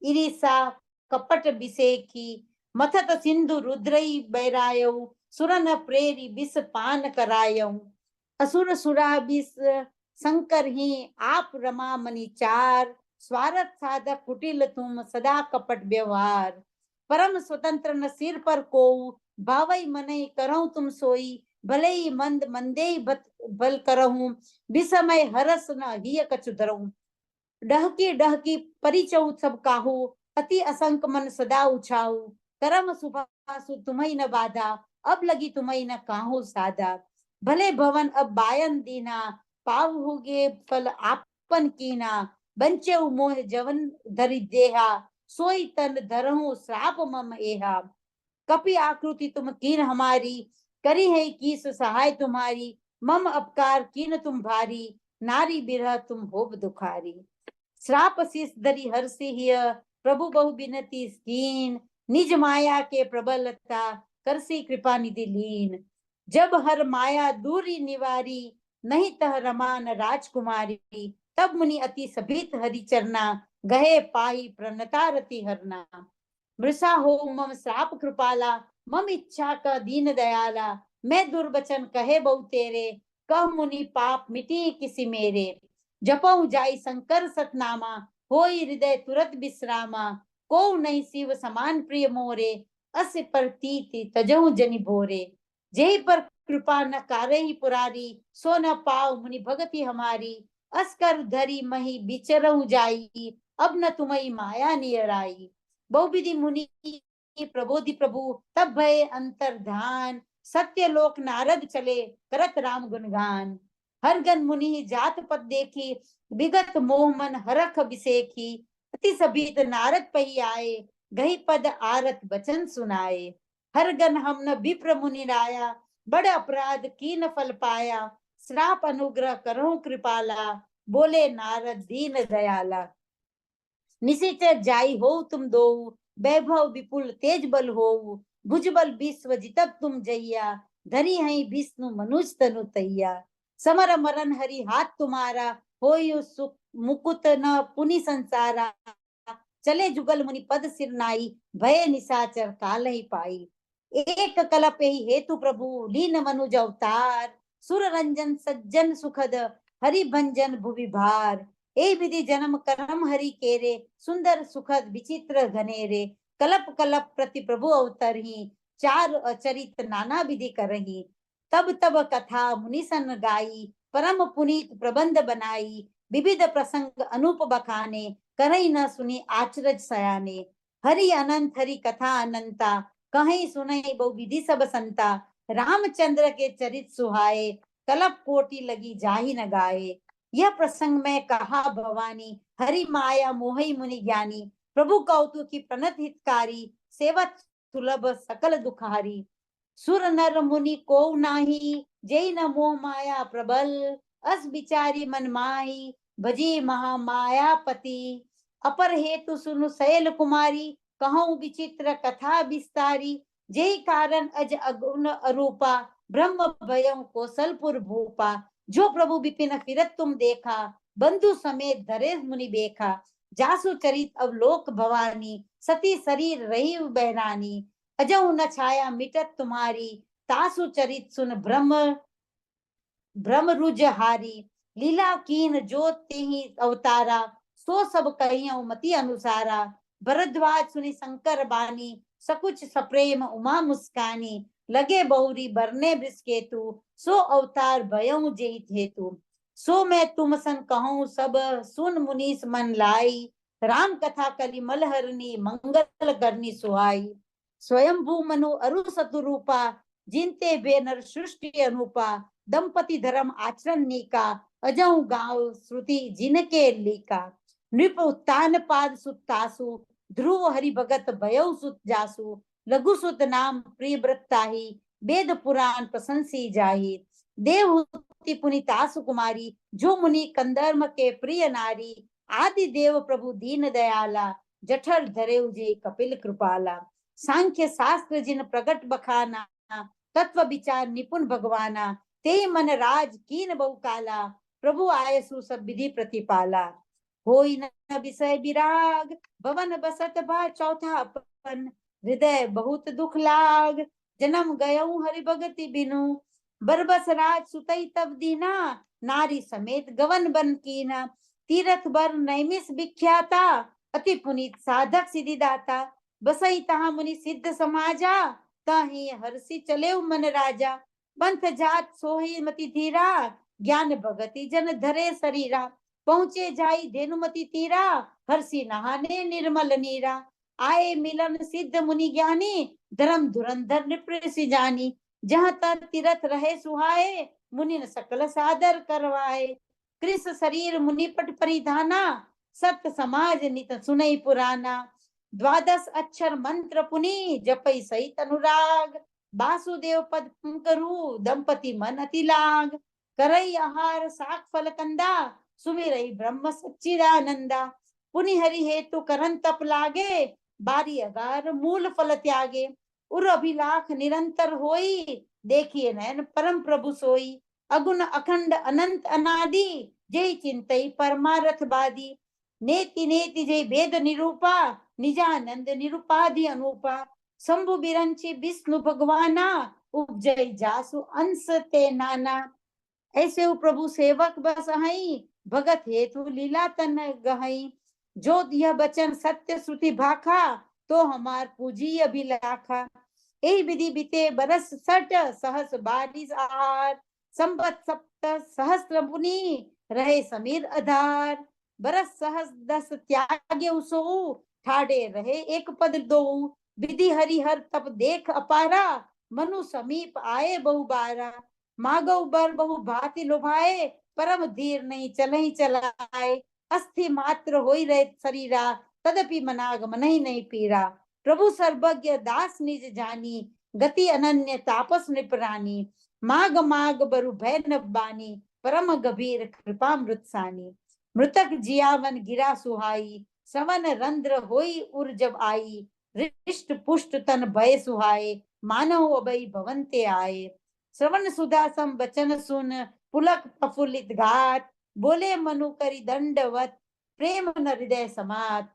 इरिसा कपट बिसेखी। मथत सिंधु रुद्रई बैरायऊ, सुरन प्रेरी बिस पान करायऊ। असुर सुरा बिस शंकर ही, आप रमा मनी चार। स्वार्थ साधक कुटिल तुम, सदा कपट व्यवहार। परम स्वतंत्र न सिर पर को, भावई मनई करौ तुम सोई। भले ही मंद मंदे ही बल करहूं, विसमय हरस न हिय कछु धरऊं। डहकी डहकी परिचऊ सब काहू, अति असंक मन सदा उछाऊ। करम सुभासु तुम्हें न बाधा, अब लगी तुम्हें न काहू साधा। भले भवन अब बायन दीना, पाव हुगे फल आपन कीना। बंचे मोह जवन धरि देहा, सोई तन धरहूं श्राप मम एहा। कपि आकृति तुम कीन हमारी, करी है कीस सहाय तुम्हारी। मम अपकार कीन तुम भारी, नारी बिरह तुम होब दुखारी। श्राप शीस धरी हर्षि हिय, प्रभु बहु बिनती कीन। निज माया के प्रबलता, करसी कृपा निधि लीन। जब हर माया दूरी निवारी, नहीं तह रमान राजकुमारी। तब मुनि अति सभीत हरि चरना, गहे पाई प्रणता रति हरना। मृषा हो मम श्राप कृपाला, मम इच्छा का दीन दयाला। मैं दुर्वचन कहे बहु तेरे, कह मुनि पाप मिटी किसी मेरे। जपऊ जाई शंकर सतनामा, होई हृदय तुरत विश्रामा। को नहीं शिव समान प्रिय मोरे, अस प्रतीति तजहु जनि भोरे। जेहि पर कृपा न कारहि पुरारी, सो न पाव मुनि भगति हमारी। अस कर धरी मही बिचरहु जाई, अब न तुम्हारी माया नियराई। बहुविधि मुनि प्रबोधि प्रभु, तब भय अंतर ध्यान। सत्य लोक नारद चले, करत राम गुणगान। हरगन मुनि जात पद देखी, विगत मोह मन हरख बिसेखी। अति सभीत नारद पही आए, गही पद आरत बचन सुनाए। हरगन हम न विप्र मुनि राया, बड़ अपराध की न फल पाया। श्राप अनुग्रह करो कृपाला, बोले नारद दीन दयाला। निशिचर जाई हो तुम दो, वैभव विपुल तेज बल हो। भुजबल विश्व जितब तुम जैया, धरी हई विष्णु मनुज तनु तैया। समर मरण हरि हाथ तुम्हारा, होयु सुख मुकुत न पुनि संसारा। चले जुगल मुनि पद सिर नाई, भय निशाचर काल ही पाई। एक कलप ही हेतु प्रभु, लीन मनुज अवतार। सुर रंजन सज्जन सुखद, हरि भंजन भुवि भार। ए विधि जन्म कर्म हरि केरे, सुंदर सुखद विचित्र घनेरे। कलप कलप प्रति प्रभु अवतरही, चार अचरित नाना विधि करही। तब तब कथा मुनि सन गाई, परम पुनीत प्रबंध बनाई। विविध प्रसंग अनूप बखाने, करई न सुनी आचरज सयाने। हरि अनंत हरि कथा अनंता, कहीं सुनई बहु विधि सब संता। रामचंद्र के चरित सुहाए, कलप कोटि लगी जाहि न गाए। यह प्रसंग में कहा भवानी, हरि माया मोहि मुनि ज्ञानी। प्रभु कौतुकी प्रणत हितकारी, सेवक सुलभ सकल दुखारी। सुर नर मुनि को नाही, जय न मोह माया प्रबल। अस विचारी मन माही, भजी महा मायापति। अपर हेतु सुनु शैल कुमारी, कहूँ विचित्र कथा विस्तारी। जय कारण अज अगुण अरूपा, ब्रह्म भयं कौशलपुर भूपा। जो प्रभु विपिन फिरत तुम देखा, बंधु समेत धरे मुनि बेखा। जासु चरित अवलोक भवानी, सती शरीर रही बहरानी। अजऊ न छाया मिटत तुम्हारी, तासु चरित सुन भ्रम रुज हारी। लीला कीन जो तेहि अवतारा, सो सब कहियो मति अनुसारा। भरद्वाज सुनि शंकर बानी, सकुच सप्रेम उमा मुस्कानी। लगे बहुरी बरने बृषकेतु, सो अवतार भयऊ जेहि हेतु। सो मैं तुम सन कहूँ सब, सुन मुनीस मन लाई। राम कथा कली मलहरनी, मंगल करनी सुहाई। स्वयंभू मनु अरु सतुरूपा, जिनते बे नर सृष्टि अनुपा। दंपति धर्म आचरण नीका, अजऊ गाँव श्रुति जिनके लीका। नृप उत्तान पाद सुतासु, ध्रुव हरि भगत भयउ सुत जासु। लघु सुत नाम प्रिय व्रताही, वेद पुराण प्रशंसी जाही। देवहूति पुनितासु कुमारी, जो मुनि कंधर्म के प्रिय नारी। आदि देव प्रभु दीन दयाला, जठर धरे उजे कपिल कृपाला। सांख्य शास्त्र जिन प्रगट बखाना, तत्व विचार निपुण भगवाना। ते मन राज कीन बहु काला, प्रभु आयसु सब विधि प्रतिपाला। होई न विषय विराग, भवन बसत बा चौथा अपन। हृदय बहुत दुख लाग, जन्म गयऊ हरि भगति बिनु। बरबस राज सुतई तब दीना, नारी समेत गवन बन कीना। तीरथ बर नैमिष विख्याता, अति पुनीत साधक सिद्धि दाता। बसई तहा मुनि सिद्ध समाजा, ताहि हर्षि चले मन राजा। पंथ जात सोही मति धीरा, ज्ञान भगति जन धरे शरीरा। पहुंचे जाई धेनुमति तीरा, हर्षि नहाने निर्मल नीरा। आए मिलन सिद्ध मुनि ज्ञानी, धर्म धुरंधर नृपृषि जानी। जहाँ तक तीरथ रहे सुहाए, मुनि न सकल सादर करवाए। कृष शरीर मुनिपट परिधाना, सत्य समाज नित सुनई पुराना। द्वादश अक्षर मंत्र पुनि, जपई सहित अनुराग। वासुदेव पद करू, दंपति मन अति लाग। करई आहार साख फल कंदा, सुमिरई ब्रह्म सच्चिदानंदा। पुनि हरि हेतु करन तप लागे, बारी अगार मूल फल त्यागे। उर अभिलाख निरंतर होई, देखिए नयन परम प्रभु सोई। अगुण अखंड अनंत अनादि, जय चिंतई परमारथ बादी। नेति नेति जय भेद निरूपा, निजानंद निरूपाधि अनुपा। शंभु बिरंची विष्णु भगवाना, उपजय जासु अंश ते नाना। ऐसे वो प्रभु सेवक बस हई, भगत हेतु लीला तन गहई। जो यह बचन सत्य श्रुति भाखा, तो हमार पूजी अभिलाखा। यही विधि बीते बरस 60 सहस 22 आहार। संबत सप्त सहस्त्र मुनि, रहे समीर आधार। बरस सहस 10 त्यागे उसो, ठाड़े रहे एक पद दो। विधि हरिहर तप देख अपारा, मनु समीप आए बहु बारा। मागव बर बहु भांति लुभाए, परम धीर नहीं चलहि चलाए। अस्थि मात्र होई रहे शरीरा, तदपि मनागम नहीं नहीं पीरा। प्रभु सर्वज्ञ दास निज जानी, गति अनन्य तापस निपरानी। माग माग बरु भय न बानी, परम गभीर कृपा मृत सानी। मृतक जियावन गिरा सुहाई, सवन रंध्र होई उर जब आई। रिष्ट पुष्ट तन भय सुहाए, मानव अभय भवन्ते आए। श्रवण सुधा सम बचन सुन, पुलक प्रफुल्लित घात। बोले मनु करि दंडवत, प्रेम न हृदय समात।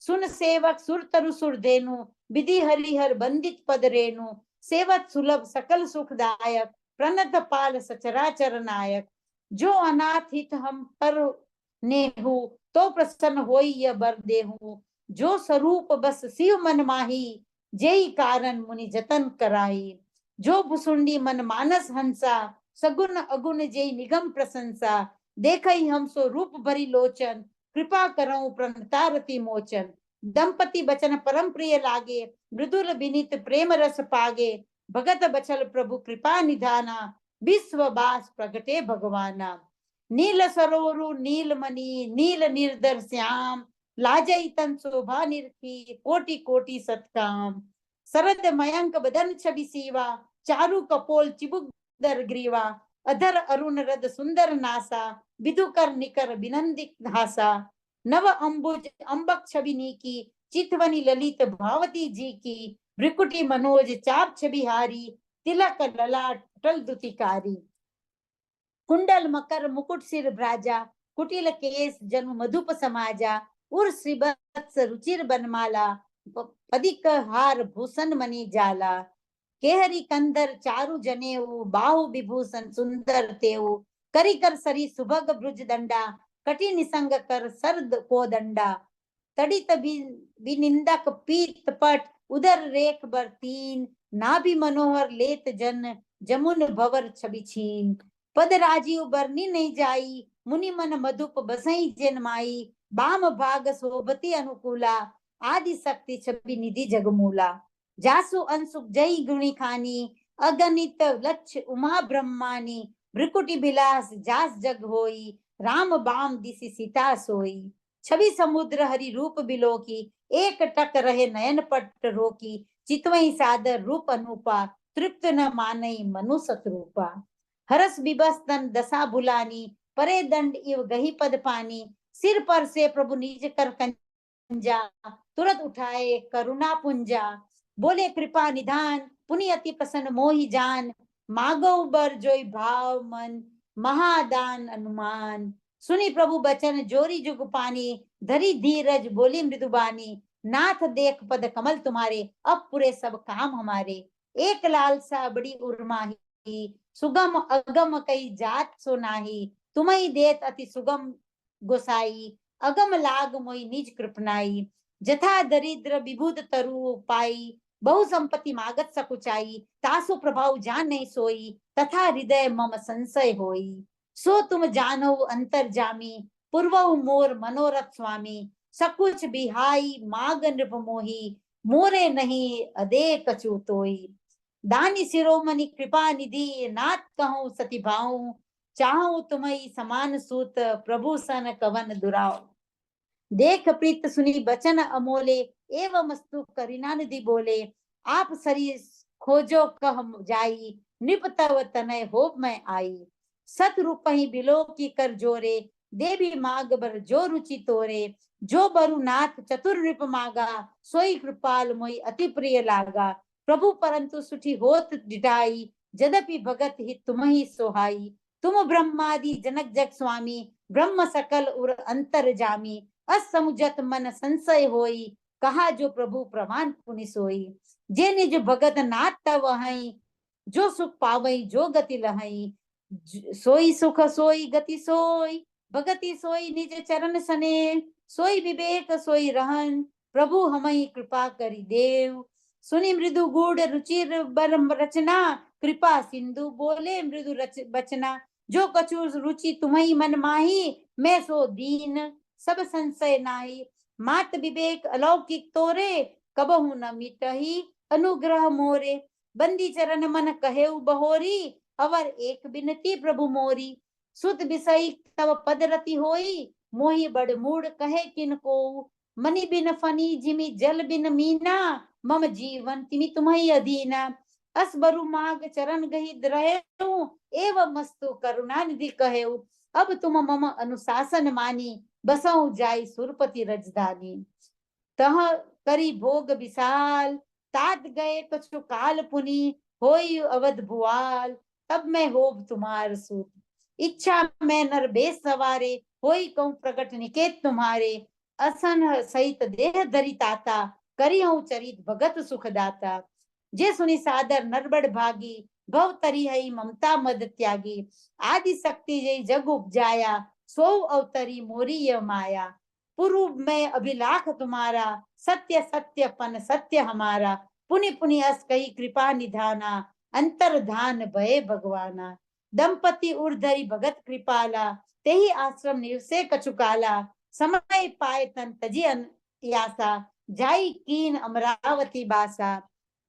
सुन सेवक सुर तरु सुर देनु, विधि हरिहर बंदित पद रेणु। सेवत सुलभ सकल सुखदायक, प्रणत पाल सचराचर नायक। जो अनाथ हित हम पर नेहु, तो प्रसन्न होई यह बर देहु। जो स्वरूप बस शिव मन माही, जेहि कारण मुनि जतन कराई। जो भुसुंडी मन मानस हंसा, सगुन अगुन जेहि निगम प्रशंसा। देखई हम सो रूप भरी लोचन, कृपा करऊं प्रणतारति मोचन। दंपति बचन परम प्रिय लागे, मृदुल विनीत प्रेम रस पागे। भगत बचल प्रभु कृपा निधाना, विश्व बास प्रगटे भगवाना। नील सरोरु नील मणि, नील निर्धर श्याम। लाजई तन शोभा निरखी, कोटि कोटि सत्काम। शरद मयंक बदन छवि सीवा, चारु कपोल चिबुक दर ग्रीवा। अधर अरुण रद सुंदर नासा, विदुकर निकर बिनंदित हासा। नव अंबुज अंबक छवि की, चितवनी ललित भावती जी की। भ्रिकुटी मनोज चाप छवि हारी, तिलक ललाट अटल दुतिकारी। कुंडल मकर मुकुट सिर भ्राजा, कुटिल केस जनु मधुप समाजा। उर श्रीवत्स रुचिर बनमाला, पदिक हार भूषण मणि जाला। केहरी कंधर चारु जनेऊ, बाहु विभूषण सुंदर तेऊ। करी कर सरी सुभग ब्रुज दंडा, कटी निसंग कर सरद को दंडा। तड़ित विनिंदक पीत पट, उदर रेख बर तीन। नाभि मनोहर लेत जन, जमुन भवर छवि छीन। पद राजीव बरनी नहीं जाई, मुनि मन मधुप बसई जन्माई। बाम भाग शोभती अनुकूला, आदि शक्ति छवि निधि जगमूला। जासु अंशुक जय गुणी खानी, अगणित लक्ष्य उमा ब्रह्मानी। भ्रिकुटी बिलास जास जग होई, राम बाम दिसि सीता सोई। छवि समुद्र हरि रूप बिलो की, एक टक रहे नयन पट रोकी। चितवई सादर रूप अनुपा, तृप्त न मानई मनु सतरूपा। हरस विबस तन दशा भुलानी, परे दंड इव गही पद पानी। सिर पर से प्रभु निज कर कंजा, तुरंत उठाए करुणा पुंजा। बोले कृपा निधान, पुनि अति प्रसन्न मोहि जान। मागो बर जोई भाव मन, महादान अनुमान। सुनी प्रभु बचन जोरी जुग पानी, धरी धीरज बोली मृदुबानी। नाथ देख पद कमल तुम्हारे, अब पूरे सब काम हमारे। एक लालसा बड़ी उर्माही, सुगम अगम कई जात सो नाही। तुम्ही देत अति सुगम गोसाई, अगम लाग मोई निज कृपनाई। जथा दरिद्र विभुत तरु पाई, बहु संपत्ति मागत सकुचाई, तासो प्रभाव जान नहीं सोई, तथा हृदय मम संशय होई। सो तुम जानो अंतर जामी, पूर्व मोर मनोरथ स्वामी, सकुच बिहाई माग नृप मोही, मोरे नहीं अदे कछु तोई। दानी शिरोमणि कृपा निधि, नाथ कहूँ सती भाऊ, चाहूं तुम्हें समान सूत, प्रभु सन कवन दुराव। देख प्रीत सुनी बचन अमोले, एवं मस्तु करिना निधि बोले, आप सरी खोजो कह जाई, निप तव तनय होप मैं आई। सत रूप ही बिलो की कर जोरे, देवी माग बर जो रुचि तोरे, जो बरु नाथ चतुर नृप मागा, सोई कृपाल मोई अति प्रिय लागा। प्रभु परंतु सुठी होत डिटाई, यद्यपि भगत ही तुम ही सोहाई। तुम ब्रह्मादि जनक जग स्वामी, ब्रह्म सकल उर अंतर जामी, असमुझत मन संशय होई, कहा जो प्रभु प्रमाण पुनि सोई। जे निज भगत नाथ तव हई, जो सुख पावई जो गति लहई, सोई सुख सोई गति सोई, भगति सोई निज चरण सने, सोई विवेक सोई रहन, प्रभु हमई कृपा करि देव। सुनि मृदु गूढ़ रुचिर बर रचना, कृपा सिंधु बोले मृदु बचना, जो कछु रुचि तुम्ही मन माही, मैं सो दीन सब संशय नाही। मात विवेक अलौकिक तोरे, कबहु न मिटही अनुग्रह मोरे। बंदी चरण मन कहेउ बहोरी, अवर एक बिनती प्रभु मोरी। सुत विषय तब पद रति होई, मोहि बड़ मूड कहे किन को। मनि बिन फनी जिमि जल बिन मीना, मम जीवन तिमि तुम्हि अधीना। अस बरु माग चरण गही रहेऊ, एवं मस्तु करुणा निधि कहेऊ। अब तुम मम अनुशासन मानी, बसऊ जाई सुरपति रजधानी। तह करी भोग विशाल, तात गए कछु काल पुनि, होई अवध भुआल, तब मैं होब तुम्हार सूत। इच्छा मैं नर बेस सवारे, होई कहूँ प्रकट निकेत तुम्हारे। असन सहित देह धरि ताता, करी हूँ चरित भगत सुख दाता। जे सुनि सादर नरबड़ भागी, भव तरी हई ममता मद त्यागी। आदि शक्ति जय जग उपजाया, सो अवतरी मोरी यह माया। पूर्व में अभिलाख तुम्हारा, सत्य सत्यपन सत्य हमारा। पुनि पुनि अस कही कृपा निधाना, अंतर्धान भय भगवाना। दंपति उर्धरी भगत कृपाला, तेहि आश्रम निवसे कछुकाला। समय पाए तन तजी यासा, जाई कीन अमरावती बासा।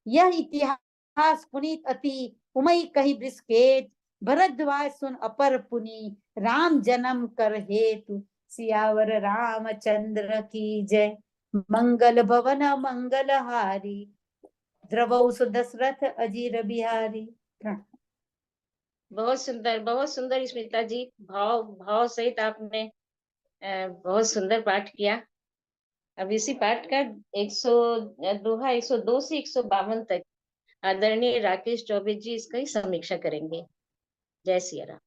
यह इतिहास पुनीत अति, उमई कही ब्रिस्केट, भरद्वाज सुन अपर पुनि, राम जन्म कर हेतु, सियावर रामचंद्र की जय। मंगल भवन मंगल हारी, द्रवौ सुदशरथ अजीर बिहारी। बहुत सुंदर स्मिता जी, भाव भाव सहित आपने बहुत सुंदर पाठ किया। अब इसी पाठ का 102 से 152 तक आदरणीय राकेश चौबे जी इसका ही समीक्षा करेंगे। जय सिया राम।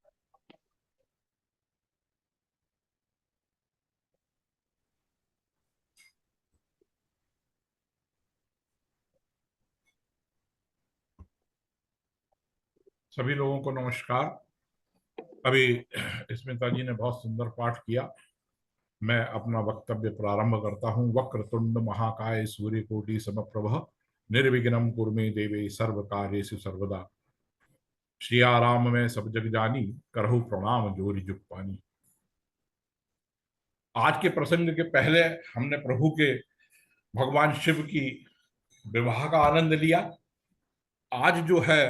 सभी लोगों को नमस्कार। अभी स्मिता जी ने बहुत सुंदर पाठ किया। मैं अपना वक्तव्य प्रारंभ करता हूँ। वक्रतुंड महाकाय सूर्यकोटि समप्रभ, निर्विघ्नं कुरु मे देवे सर्व कार्येषु सर्वदा। श्रिया राम में सब जग जानी, करहु प्रणाम जोरी जुग पानी। आज के प्रसंग के पहले हमने प्रभु के भगवान शिव की विवाह का आनंद लिया। आज जो है,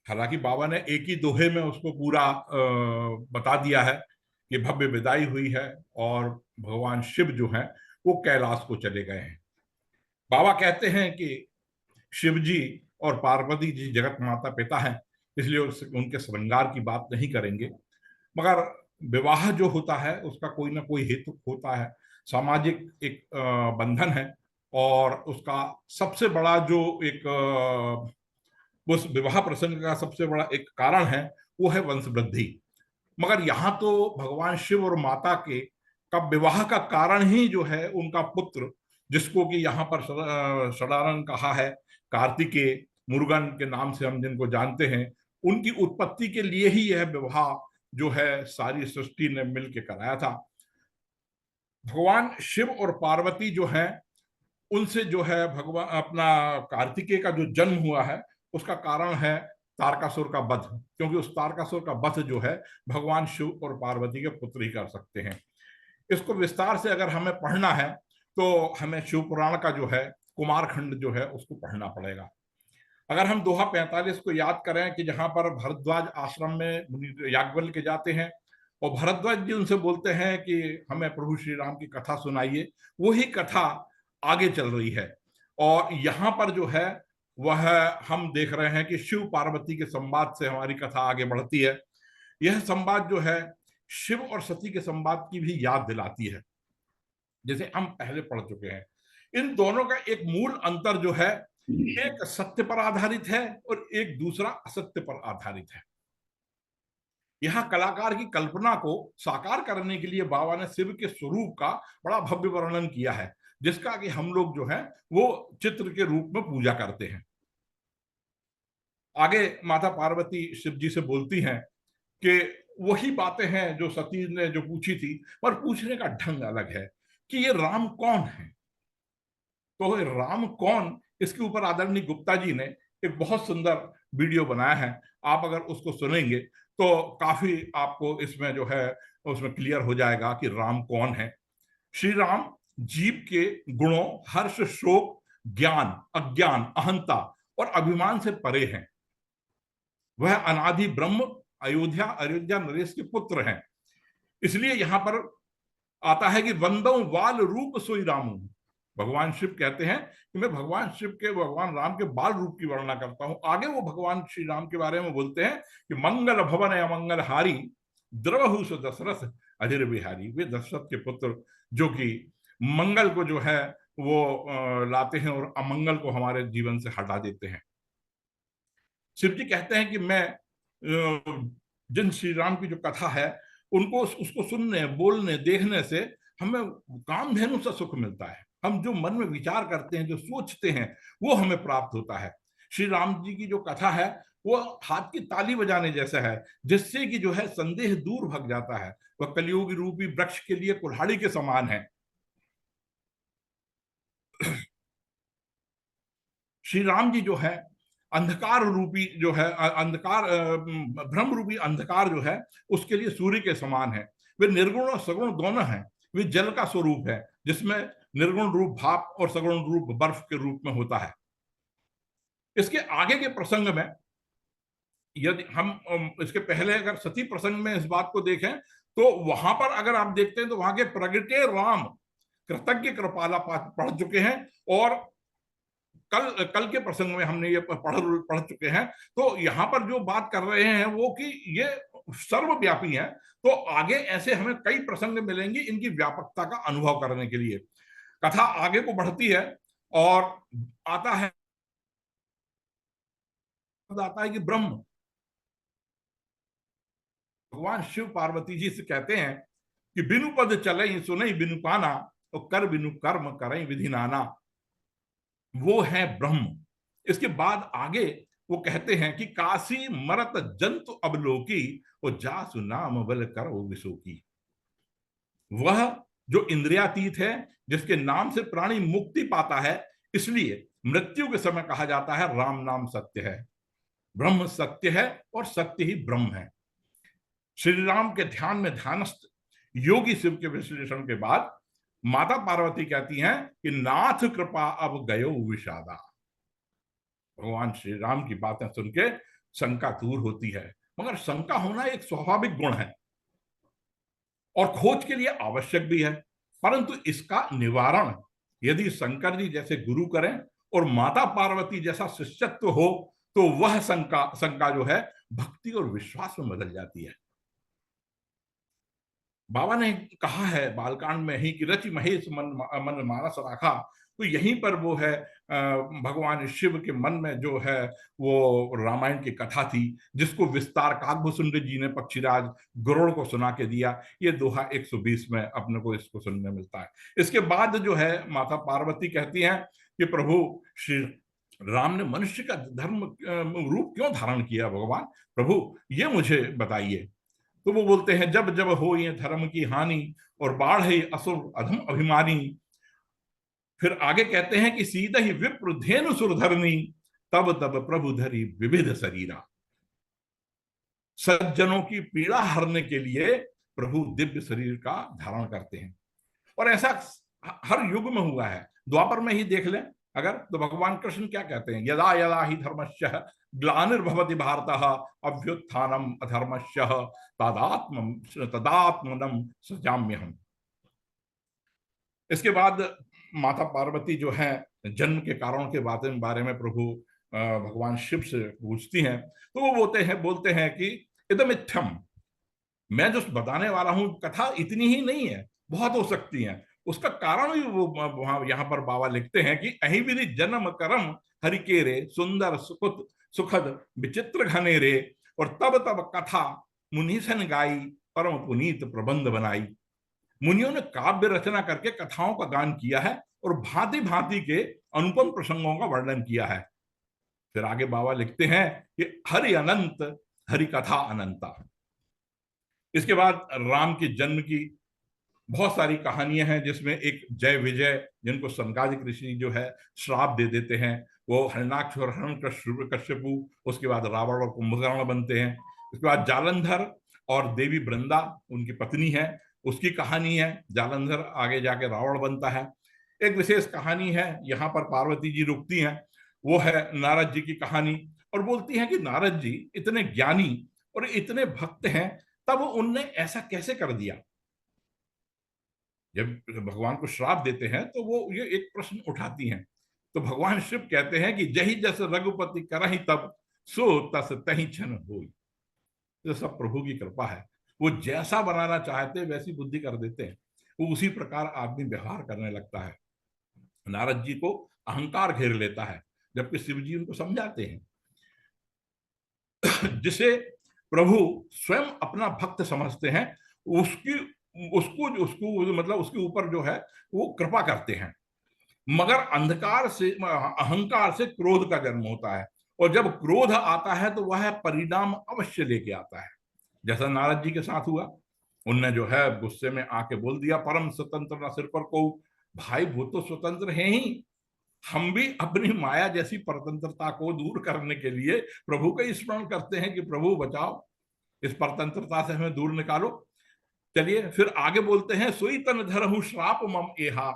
हालांकि बाबा ने एक ही दोहे में उसको पूरा बता दिया है कि भव्य विदाई हुई है और भगवान शिव जो हैं वो कैलाश को चले गए हैं। बाबा कहते हैं कि शिव जी और पार्वती जी जगत माता पिता हैं, इसलिए उनके श्रृंगार की बात नहीं करेंगे, मगर विवाह जो होता है उसका कोई ना कोई हेतु होता है, सामाजिक एक बंधन है। और उसका सबसे बड़ा जो एक उस विवाह प्रसंग का सबसे बड़ा एक कारण है वो है वंश वृद्धि। मगर यहाँ तो भगवान शिव और माता के का विवाह का कारण ही जो है उनका पुत्र, जिसको कि यहाँ पर षडानन कहा है, कार्तिकेय मुरुगन के नाम से हम जिनको जानते हैं, उनकी उत्पत्ति के लिए ही यह विवाह जो है सारी सृष्टि ने मिलकर कराया था। भगवान शिव और पार्वती जो हैं उनसे जो है भगवान अपना कार्तिकेय का जो जन्म हुआ है उसका कारण है तारकासुर का वध, क्योंकि उस तारकासुर का वध जो है भगवान शिव और पार्वती के पुत्र ही कर सकते हैं। इसको विस्तार से अगर हमें पढ़ना है तो हमें शिव पुराण का जो है कुमार खंड जो है उसको पढ़ना पड़ेगा। अगर हम दोहा 45 को याद करें कि जहां पर भरद्वाज आश्रम में याज्ञवल्क्य जाते हैं और भरद्वाज जी उनसे बोलते हैं कि हमें प्रभु श्री राम की कथा सुनाइए, वही कथा आगे चल रही है। और यहाँ पर जो है वह हम देख रहे हैं कि शिव पार्वती के संवाद से हमारी कथा आगे बढ़ती है। यह संवाद जो है शिव और सती के संवाद की भी याद दिलाती है, जैसे हम पहले पढ़ चुके हैं। इन दोनों का एक मूल अंतर जो है, एक सत्य पर आधारित है और एक दूसरा असत्य पर आधारित है। यहां कलाकार की कल्पना को साकार करने के लिए बाबा ने शिव के स्वरूप का बड़ा भव्य वर्णन किया है, जिसका कि हम लोग जो है वो चित्र के रूप में पूजा करते हैं। आगे माता पार्वती शिव जी से बोलती हैं कि वही बातें हैं जो सती ने जो पूछी थी, पर पूछने का ढंग अलग है कि ये राम कौन है। तो राम कौन, इसके ऊपर आदरणीय गुप्ता जी ने एक बहुत सुंदर वीडियो बनाया है। आप अगर उसको सुनेंगे तो काफी आपको इसमें जो है उसमें क्लियर हो जाएगा कि राम कौन है। श्री राम जीव के गुणों, हर्ष, शोक, ज्ञान, अज्ञान, अहंता और अभिमान से परे हैं। वह अनादि ब्रह्म, अयोध्या नरेश के पुत्र हैं। इसलिए यहां पर आता है कि वंदो वाल रूप सोई रामू। भगवान शिव कहते हैं कि मैं भगवान शिव के, भगवान राम के बाल रूप की वर्णना करता हूं। आगे वो भगवान श्री राम के बारे में बोलते हैं कि मंगल भवन अमंगल हारी, द्रवहु सो दशरथ अधीर बिहारी। वे दशरथ के पुत्र जो कि मंगल को जो है वो लाते हैं और अमंगल को हमारे जीवन से हटा देते हैं। शिव जी कहते हैं कि मैं जिन श्री राम की जो कथा है उनको उसको सुनने, बोलने, देखने से हमें कामधेनु सा सुख मिलता है। हम जो मन में विचार करते हैं, जो सोचते हैं, वो हमें प्राप्त होता है। श्री राम जी की जो कथा है वो हाथ की ताली बजाने जैसा है, जिससे कि जो है संदेह दूर भाग जाता है। वह कलियुग रूपी वृक्ष के लिए कुल्हाड़ी के समान है। श्री राम जी जो है अंधकार रूपी जो है अंधकार, भ्रम रूपी अंधकार जो है उसके लिए सूर्य के समान है। वे निर्गुण और सगुण दोनों हैं। वे जल का स्वरूप है, जिसमें निर्गुण रूप भाप और सगुण रूप बर्फ के रूप में होता है। इसके आगे के प्रसंग में, यदि हम इसके पहले अगर सती प्रसंग में इस बात को देखें तो वहां पर अगर आप देखते हैं तो वहां के प्रगटे राम कृतज्ञ कृपाला पढ़ चुके हैं, और कल के प्रसंग में हमने ये पढ़ चुके हैं। तो यहाँ पर जो बात कर रहे हैं वो कि ये सर्वव्यापी है। तो आगे ऐसे हमें कई प्रसंग मिलेंगे इनकी व्यापकता का अनुभव करने के लिए। कथा आगे को बढ़ती है और आता है कि ब्रह्म, भगवान शिव पार्वती जी से कहते हैं कि बिनु पद चले सुनई बिनु पाना, और कर बिनु कर्म करें विधि नाना। वो है ब्रह्म। इसके बाद आगे वो कहते हैं कि काशी मरत जंतु अवलोकी, और जासु नाम बल करो विशोकी। वह जो इंद्रियातीत है, जिसके नाम से प्राणी मुक्ति पाता है, इसलिए मृत्यु के समय कहा जाता है राम नाम सत्य है, ब्रह्म सत्य है और सत्य ही ब्रह्म है। श्री राम के ध्यान में ध्यानस्थ योगी शिव के विश्लेषण के बाद माता पार्वती कहती हैं कि नाथ कृपा अब गयो विषादा। भगवान श्री राम की बातें सुन के शंका दूर होती है, मगर शंका होना एक स्वाभाविक गुण है और खोज के लिए आवश्यक भी है। परंतु इसका निवारण यदि शंकर जी जैसे गुरु करें और माता पार्वती जैसा शिष्यत्व हो तो वह शंका जो है भक्ति और विश्वास में बदल जाती है। बाबा ने कहा है बालकांड में ही कि रचि महेश मन मानस राखा। तो यहीं पर वो है भगवान शिव के मन में जो है वो रामायण की कथा थी, जिसको विस्तार काकभूषुंड जी ने पक्षीराज गरुड़ को सुना के दिया। ये दोहा 120 में अपने को इसको सुनने मिलता है। इसके बाद जो है माता पार्वती कहती हैं कि प्रभु श्री राम ने मनुष्य का धर्म रूप क्यों धारण किया भगवान, प्रभु ये मुझे बताइए। तो वो बोलते हैं जब जब हो ये धर्म की हानि, और बाढ़ असुर अधम अभिमानी, फिर आगे कहते हैं कि सीधा ही विप्र धेनु सुरधरनी तब तब प्रभु धरी विविध शरीरा। सज्जनों की पीड़ा हरने के लिए प्रभु दिव्य शरीर का धारण करते हैं, और ऐसा हर युग में हुआ है। द्वापर में ही देख लें अगर, तो भगवान कृष्ण क्या कहते हैं, यदा यदा ही धर्मस्य ग्लानिर्भवति भारतः अभ्युत्थानम अधर्मस्य तदात्मनम सृजाम्यहम्। इसके बाद माता पार्वती जो है जन्म के कारणों के बारे में प्रभु भगवान शिव से पूछती हैं, तो वो बोलते हैं कि इदमिथ्यम, मैं जो बताने वाला हूं कथा इतनी ही नहीं है, बहुत हो सकती है। उसका कारण भी वो वहां यहाँ पर बाबा लिखते हैं कि अहिविधि जन्म करम हरिकेरे सुंदर सुकुत सुखद विचित्र घनेरे, और तब तब कथा मुनिसन गाई परम पुनीत प्रबंध बनाई। मुनियों ने काव्य रचना करके कथाओं का गान किया है और भांति भांति के अनुपम प्रसंगों का वर्णन किया है। फिर आगे बाबा लिखते हैं कि हरि अनंत हरि कथा अनंता। इसके बाद राम के जन्म की बहुत सारी कहानियां हैं, जिसमें एक जय विजय, जिनको सनकादिक ऋषि जो है श्राप दे देते हैं, वो हरणाक्ष और हिरण्यकश्यपु, उसके बाद रावण और कुंभकर्ण बनते हैं। उसके बाद जालंधर और देवी वृंदा उनकी पत्नी है, उसकी कहानी है। जालंधर आगे जाके रावण बनता है। एक विशेष कहानी है, यहाँ पर पार्वती जी रुकती हैं, वो है नारद जी की कहानी, और बोलती हैं कि नारद जी इतने ज्ञानी और इतने भक्त हैं, तब उनने ऐसा कैसे कर दिया। जब भगवान को श्राप देते हैं तो वो ये एक प्रश्न उठाती हैं, तो भगवान शिव कहते हैं कि जही जस रघुपति करहि तब सो तस तही क्षण होई। तो सब प्रभु की कृपा है, वो जैसा बनाना चाहते वैसी बुद्धि कर देते हैं, वो उसी प्रकार आदमी व्यवहार करने लगता है। नारद जी को अहंकार घेर लेता है, जबकि शिव जी उनको समझाते हैं। जिसे प्रभु स्वयं अपना भक्त समझते हैं, उसकी उसको मतलब उसके ऊपर जो है वो कृपा करते हैं। मगर अंधकार से, अहंकार से क्रोध का जन्म होता है, और जब क्रोध आता है तो वह परिणाम अवश्य लेके आता है। जैसा नारद जी के साथ हुआ, उनने जो है गुस्से में आके बोल दिया, परम स्वतंत्र न सिर पर को। भाई वो तो स्वतंत्र है ही, हम भी अपनी माया जैसी परतंत्रता को दूर करने के लिए प्रभु का स्मरण करते हैं कि प्रभु बचाओ, इस परतंत्रता से हमें दूर निकालो। चलिए फिर आगे बोलते हैं, सोई तन धरहु श्राप मम एहा।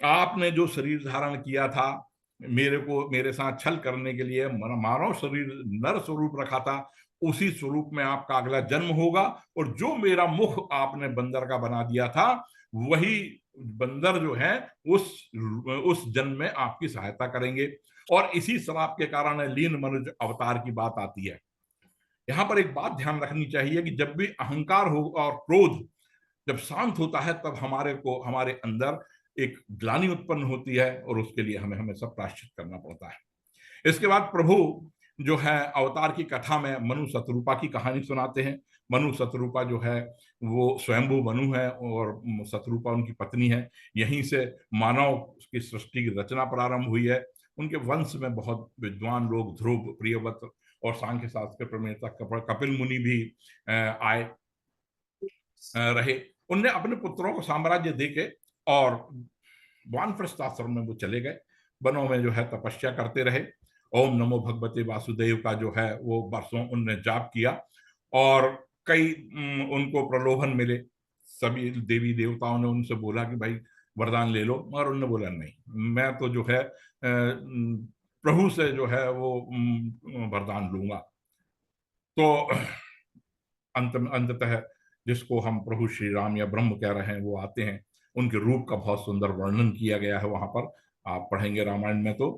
आपने जो शरीर धारण किया था मेरे साथ छल करने के लिए, मानव शरीर नर स्वरूप रखा था, उसी स्वरूप में आपका अगला जन्म होगा, और जो मेरा मुख आपने बंदर का बना दिया था, वही बंदर जो है उस जन्म में आपकी सहायता करेंगे। और इसी श्राप के कारण लीन मनुष्य अवतार की बात आती है। यहां पर एक बात ध्यान रखनी चाहिए कि जब भी अहंकार हो और क्रोध जब शांत होता है, तब हमारे अंदर एक ग्लानि उत्पन्न होती है, और उसके लिए हमें हमेशा प्रायश्चित करना पड़ता है। इसके बाद प्रभु जो है अवतार की कथा में मनु शतरूपा की कहानी सुनाते हैं। मनु शतरूपा जो है वो स्वयंभू मनु है, और शतरूपा उनकी पत्नी है। यहीं से मानव की सृष्टि की रचना प्रारंभ हुई है। उनके वंश में बहुत विद्वान लोग, ध्रुव, प्रियव्रत और सांख्य शास्त्र के प्रणेता कपिल मुनि भी आए रहे। उनने अपने पुत्रों को साम्राज्य देके और वानप्रस्थ आश्रम में वो चले गए, वनों में जो है तपस्या करते रहे। ओम नमो भगवते वासुदेव का जो है वो वर्षों उनने जाप किया, और कई उनको प्रलोभन मिले। सभी देवी देवताओं ने उनसे बोला कि भाई वरदान ले लो, मगर उन्होंने बोला नहीं, मैं तो जो है प्रभु से जो है वो वरदान लूंगा। तो अंततः जिसको हम प्रभु श्री राम या ब्रह्म कह रहे हैं वो आते हैं। उनके रूप का बहुत सुंदर वर्णन किया गया है वहां पर, आप पढ़ेंगे रामायण में। तो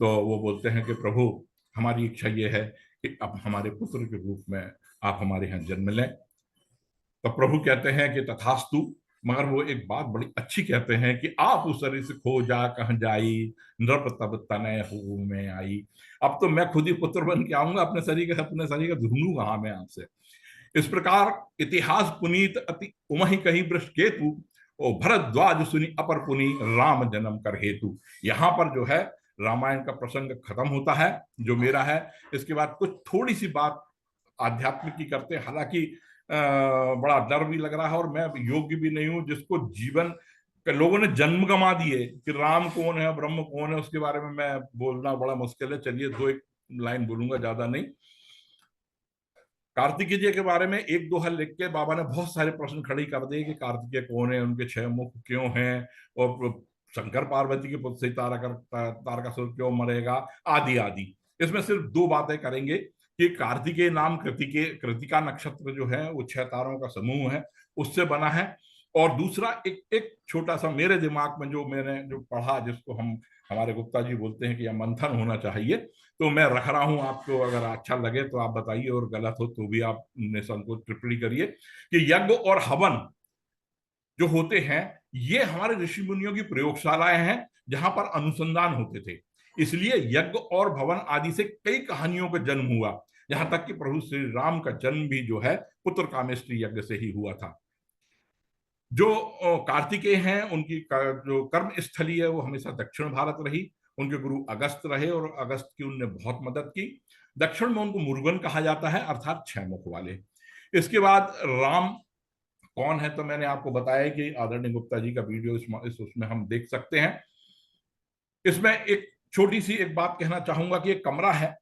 वो बोलते हैं कि प्रभु हमारी इच्छा ये है कि अब हमारे पुत्र के रूप में आप हमारे यहाँ जन्म लें। तो प्रभु कहते हैं कि तथास्तु, मगर वो एक बात बड़ी अच्छी कहते हैं कि आप उस शरीर से खो जा कहाँ जाई, नृप तब तनय हो में आई। अब तो मैं खुद ही पुत्र बन के आऊंगा, अपने शरीर का ढूंढूं कहाँ मैं आपसे। इस प्रकार इतिहास पुनीत अति उमहि कही वृष केतु, ओ भरद्वाज सुनी अपर पुनी राम जन्म कर हेतु। यहाँ पर जो है रामायण का प्रसंग खत्म होता है जो मेरा है। इसके बाद कुछ थोड़ी सी बात आध्यात्मिक की करते हैं। हालांकि बड़ा डर भी लग रहा है, और मैं योग्य भी नहीं हूं जिसको जीवन कि लोगों ने जन्म गंवा दिए कि राम कौन है, ब्रह्म कौन है, उसके बारे में मैं बोलना बड़ा मुश्किल है। चलिए दो एक लाइन बोलूंगा, ज्यादा नहीं। कार्तिकेय के बारे में एक दो हल लिख के बाबा ने बहुत सारे प्रश्न खड़े कर दिए कि कार्तिकेय कौन है, उनके 6 मुख क्यों हैं, और शंकर पार्वती के पुत्र से तारकासुर क्यों मरेगा, आदि आदि। इसमें सिर्फ 2 बातें करेंगे कि कार्तिकेय नाम कृतिका नक्षत्र जो है वो 6 तारों का समूह है, उससे बना है। और दूसरा एक छोटा सा मेरे दिमाग में जो मैंने जो पढ़ा, जिसको हम हमारे गुप्ता जी बोलते हैं कि यह मंथन होना चाहिए, तो मैं रख रहा हूं। आपको अगर अच्छा लगे तो आप बताइए, और गलत हो तो भी आप निसंकोच टिप्पणी करिए। कि यज्ञ और हवन जो होते हैं ये हमारे ऋषि मुनियों की प्रयोगशालाएं हैं जहां पर अनुसंधान होते थे। इसलिए यज्ञ और भवन आदि से कई कहानियों का जन्म हुआ, यहां तक कि प्रभु श्री राम का जन्म भी जो है पुत्र कामेष्टि यज्ञ से ही हुआ था। जो कार्तिकेय हैं उनकी जो कर्म स्थली है वो हमेशा दक्षिण भारत रही। उनके गुरु अगस्त रहे और अगस्त की उनने बहुत मदद की। दक्षिण में उनको मुरुगन कहा जाता है, अर्थात 6 मुख वाले। इसके बाद राम कौन है तो मैंने आपको बताया कि आदरणीय गुप्ता जी का वीडियो उसमें हम देख सकते हैं। इसमें एक छोटी सी एक बात कहना चाहूंगा कि एक कमरा है,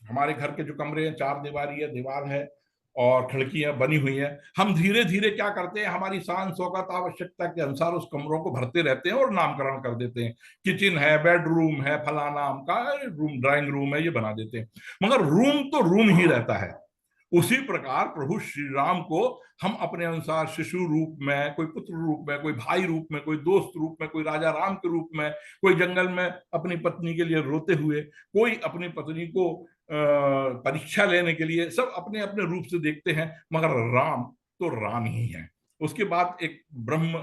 हमारे घर के जो कमरे हैं 4 दीवारी है, दीवार है और खिड़कियां बनी हुई हैं। हम धीरे धीरे क्या करते हैं, हमारी शान शौकत आवश्यकता के अनुसार उस कमरों को भरते रहते हैं और नामकरण कर देते हैं। किचन है, बेडरूम है, फलाना का रूम, ड्राइंग रूम है, ये बना देते हैं। मगर रूम तो रूम ही रहता है। उसी प्रकार प्रभु श्री राम को हम अपने अनुसार शिशु रूप में, कोई पुत्र रूप में, कोई भाई रूप में, कोई दोस्त रूप में, कोई राजा राम के रूप में, कोई जंगल में अपनी पत्नी के लिए रोते हुए, कोई अपनी पत्नी को परीक्षा लेने के लिए, सब अपने अपने रूप से देखते हैं। मगर राम तो राम ही है। उसके बाद एक ब्रह्म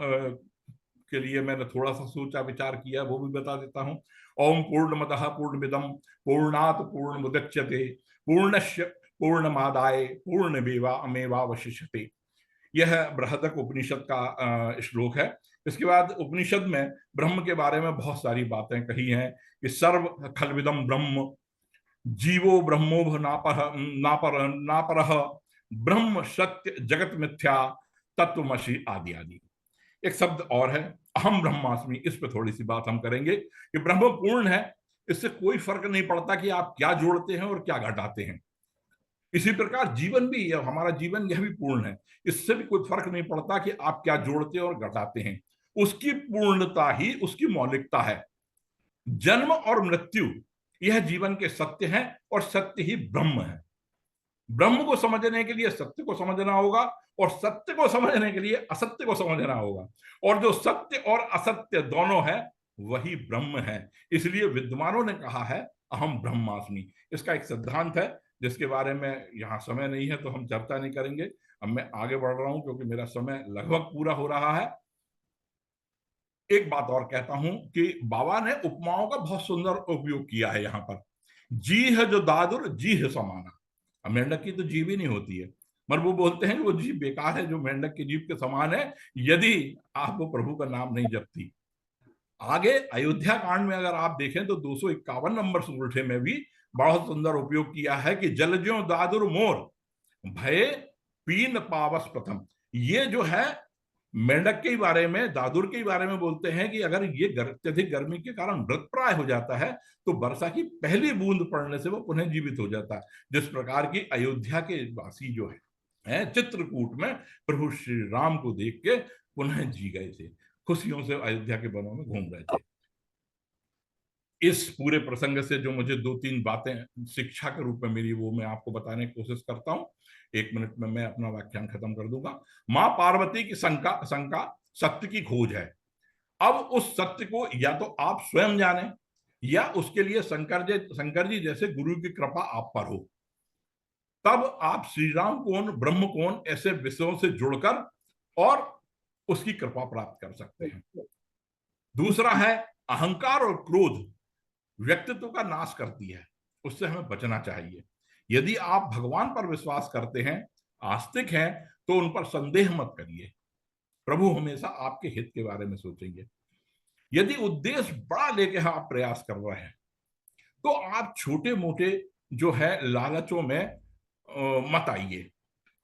के लिए मैंने थोड़ा सा सोचा विचार किया, वो भी बता देता हूं। ओम पूर्णमदः पूर्णमिदं पूर्णात् पूर्णमुदच्यते पूर्णस्य पूर्णमादाय पूर्णमेवावशिष्यते। यह बृहदक उपनिषद का श्लोक है। इसके बाद उपनिषद में ब्रह्म के बारे में बहुत सारी बातें कही हैं कि सर्व खलविदम ब्रह्म जीवो ब्रह्मोभ नापरः ब्रह्म सत्य जगत मिथ्या तत्वमसि आदि आदि। एक शब्द और है अहम ब्रह्मास्मि, इस पर थोड़ी सी बात हम करेंगे कि ब्रह्म पूर्ण है, इससे कोई फर्क नहीं पड़ता कि आप क्या जोड़ते हैं और क्या घटाते हैं। इसी प्रकार जीवन भी, हमारा जीवन यह भी पूर्ण है, इससे भी कोई फर्क नहीं पड़ता कि आप क्या जोड़ते और घटाते हैं। उसकी पूर्णता ही उसकी मौलिकता है। जन्म और मृत्यु यह जीवन के सत्य हैं और सत्य ही ब्रह्म है। ब्रह्म को समझने के लिए सत्य को समझना होगा और सत्य को समझने के लिए असत्य को समझना होगा, और जो सत्य और असत्य दोनों है वही ब्रह्म है। इसलिए विद्वानों ने कहा है अहम ब्रह्मास्मि। इसका एक सिद्धांत है जिसके बारे में यहाँ समय नहीं है तो हम चर्चा नहीं करेंगे। अब मैं आगे बढ़ रहा हूं क्योंकि मेरा समय लगभग पूरा हो रहा है। एक बात और कहता हूं कि बाबा ने उपमाओं का बहुत सुंदर उपयोग किया है यहाँ पर। जी है जो दादुर जी है समाना। अब मेंढक की तो जीभ ही नहीं होती है, मगर वो बोलते हैं कि वो जीभ बेकार है जो मेंढक की जीभ के समान है यदि आप वो प्रभु का नाम नहीं जपती। आगे अयोध्या कांड में अगर आप देखें तो 251 नंबर उल्टे में भी बहुत सुंदर उपयोग किया है कि जलज्यो दादुर मोर भय पीन पावस प्रथम। ये जो है मेंढक के बारे में, दादुर के बारे में बोलते हैं कि अगर ये अत्यधिक गर्मी के कारण मृतप्राय हो जाता है तो वर्षा की पहली बूंद पड़ने से वो पुनः जीवित हो जाता है। जिस प्रकार की अयोध्या के वासी जो है चित्रकूट में प्रभु श्री राम को देख के पुनः जी गए थे, खुशियों से अयोध्या के वनों में घूम रहे थे। इस पूरे प्रसंग से जो मुझे 2-3 बातें शिक्षा के रूप में मिली वो मैं आपको बताने की कोशिश करता हूं। 1 मिनट में मैं अपना व्याख्यान खत्म कर दूंगा। मां पार्वती की शंका सत्य की खोज है। अब उस सत्य को या तो आप स्वयं जाने या उसके लिए शंकर जी जैसे गुरु की कृपा आप पर हो, तब आप श्री राम कौन, ब्रह्म कौन, ऐसे विषयों से जुड़कर और उसकी कृपा प्राप्त कर सकते हैं। दूसरा है अहंकार और क्रोध व्यक्तित्व का नाश करती है, उससे हमें बचना चाहिए। यदि आप भगवान पर विश्वास करते हैं, आस्तिक हैं, तो उन पर संदेह मत करिए। प्रभु हमेशा आपके हित के बारे में सोचेंगे। यदि उद्देश्य बड़ा लेके आप प्रयास कर रहे हैं तो आप छोटे मोटे जो है लालचों में मत आइए।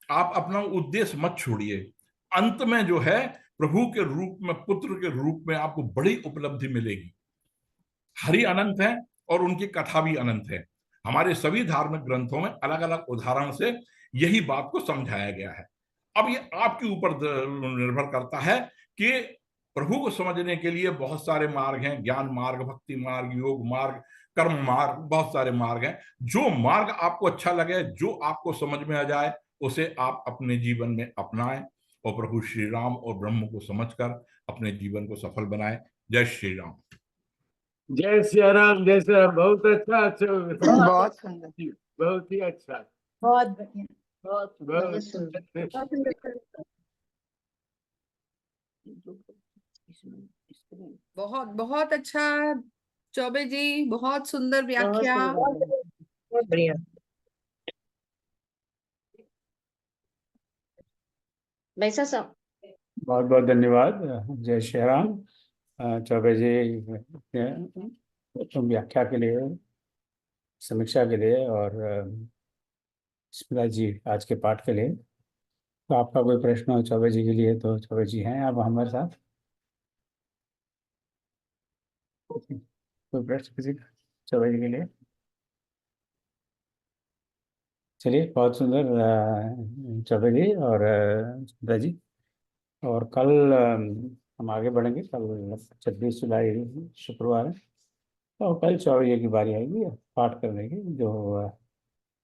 आप अपना उद्देश्य मत छोड़िए। अंत में जो है प्रभु के रूप में, पुत्र के रूप में आपको बड़ी उपलब्धि मिलेगी। हरि अनंत है और उनकी कथा भी अनंत है। हमारे सभी धार्मिक ग्रंथों में अलग अलग उदाहरण से यही बात को समझाया गया है। अब ये आपके ऊपर निर्भर करता है कि प्रभु को समझने के लिए बहुत सारे मार्ग हैं, ज्ञान मार्ग, भक्ति मार्ग, योग मार्ग, कर्म मार्ग, बहुत सारे मार्ग हैं। जो मार्ग आपको अच्छा लगे, जो आपको समझ में आ जाए, उसे आप अपने जीवन में अपनाएं और प्रभु श्री राम और ब्रह्म को समझकर अपने जीवन को सफल बनाएं। जय श्री राम। जय सिया राम, जय सिया राम। बहुत अच्छा, अच्छा, बहुत सुंदर, बहुत ही अच्छा, बहुत बढ़िया। बहुत सुंदर। बहुत बहुत अच्छा चौबे जी, बहुत सुंदर बहुत व्याख्या। सुंदर, बहुत बढ़िया। वैसा सब बहुत बहुत धन्यवाद। जय श्री राम। चौबे जी व्याख्या के लिए, समीक्षा के लिए, और स्मिता जी आज के पाठ के लिए। तो आपका कोई प्रश्न हो चौबे जी के लिए तो चौबे जी हैं आप हमारे साथ। कोई प्रश्न किसी का चौबे जी के लिए? चलिए, बहुत सुंदर चौबे जी और स्मिता जी। और कल हम आगे बढ़ेंगे। कल 26 जुलाई शुक्रवार है, तो कल चौबे की बारी आएगी पाठ करने की, जो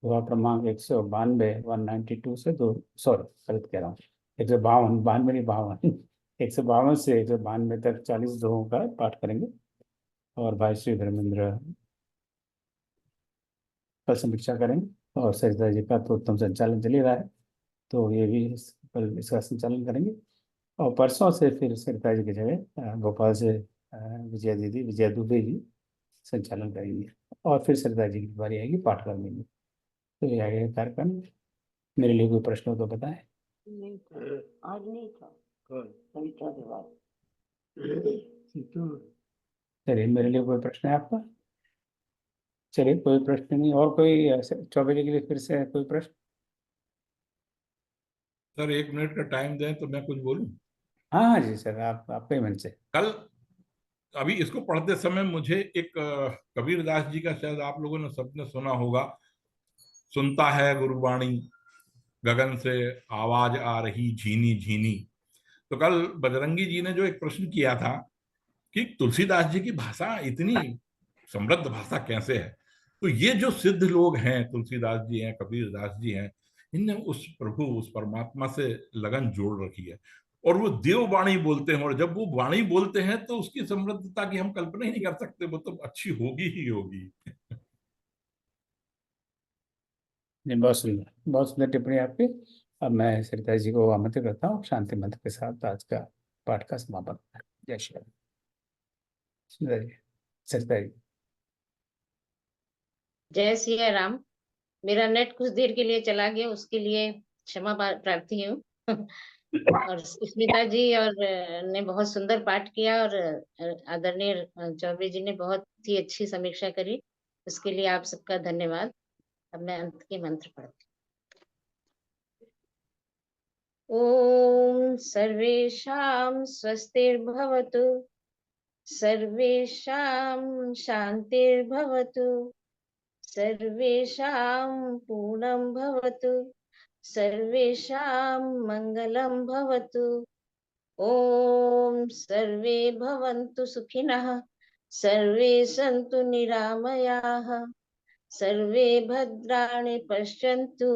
दोहा क्रमांक 192 192 से दो, सॉरी गलत कह रहा हूँ, 152, 92 नहीं 52, 152 से 192 तक 40 दोहों का पाठ करेंगे। और भाई श्री धर्मेंद्र कल समीक्षा करेंगे, और सरिता जी का तो उत्तम संचालन चल ही रहा है, तो ये भी कल इसका संचालन करेंगे। और परसों से फिर सरिता जी की जगह भोपाल से विजया दीदी, विजया दुबे जी संचालन करेंगे, और फिर सरिता जी की बारी आएगी पाठ करने की। तो ये आगे कार्यक्रम। मेरे लिए कोई प्रश्न हो तो बताएं। आज नहीं था, कौन? सविता के बाद। चलिए, मेरे लिए कोई प्रश्न है आपका? चलिए, कोई प्रश्न नहीं। और कोई चौबे जी के लिए फिर से कोई प्रश्न? सर 1 मिनट का टाइम दें तो मैं कुछ बोलूं। हाँ हाँ जी सर, आप आपके मन से। कल अभी इसको पढ़ते समय मुझे एक कबीरदास जी का, शायद आप लोगों ने सबने सुना होगा, सुनता है गुरुवाणी गगन से आवाज आ रही झीनी झीनी। तो कल बजरंगी जी ने जो एक प्रश्न किया था कि तुलसीदास जी की भाषा इतनी समृद्ध भाषा कैसे है, तो ये जो सिद्ध लोग हैं, तुलसीदास जी हैं, कबीरदास जी हैं, इनने उस प्रभु, उस परमात्मा से लगन जोड़ रखी है, और वो देव वाणी बोलते हैं, और जब वो वाणी बोलते हैं तो उसकी समृद्धता की हम कल्पना ही नहीं कर सकते, वो तो अच्छी होगी ही होगी। नहीं, बहुत सुंदर टिप्पणी आपकी। अब मैं सरिता जी को आमंत्रित करता हूँ शांति मंत्र के साथ आज का पाठ का समापन। जय श्री राम। सुंदर जी, सरिता जी। जय सिया राम। मेरा नेट कुछ देर के लिए चला गया, उसके लिए क्षमा प्रार्थी हूँ। और स्मिता जी और ने बहुत सुंदर पाठ किया, और आदरणीय चौबे जी ने बहुत ही अच्छी समीक्षा करी, उसके लिए आप सबका धन्यवाद। अब मैं अंत के मंत्र पढ़ती हूँ। ओम सर्वेषां स्वस्तिर्भवतु, सर्वेषां शांतिर्भवतु, सर्वेषां पूर्णं भवतु, सर्वेषां मङ्गलं भवतु। ॐ सर्वे भवन्तु सुखिनः, सर्वे सन्तु निरामयाः, सर्वे भद्राणि पश्यन्तु,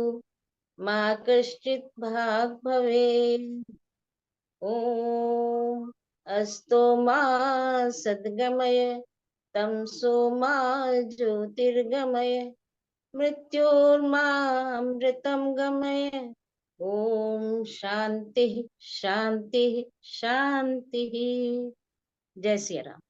मा कश्चित् भाग् भवेत्। ॐ अस्तो मा सद्गमय, तमसो मा ज्योतिर्गमय, मृत्योर्मामृतं गमय। ओम शांति शांति शांति। जय सिया राम।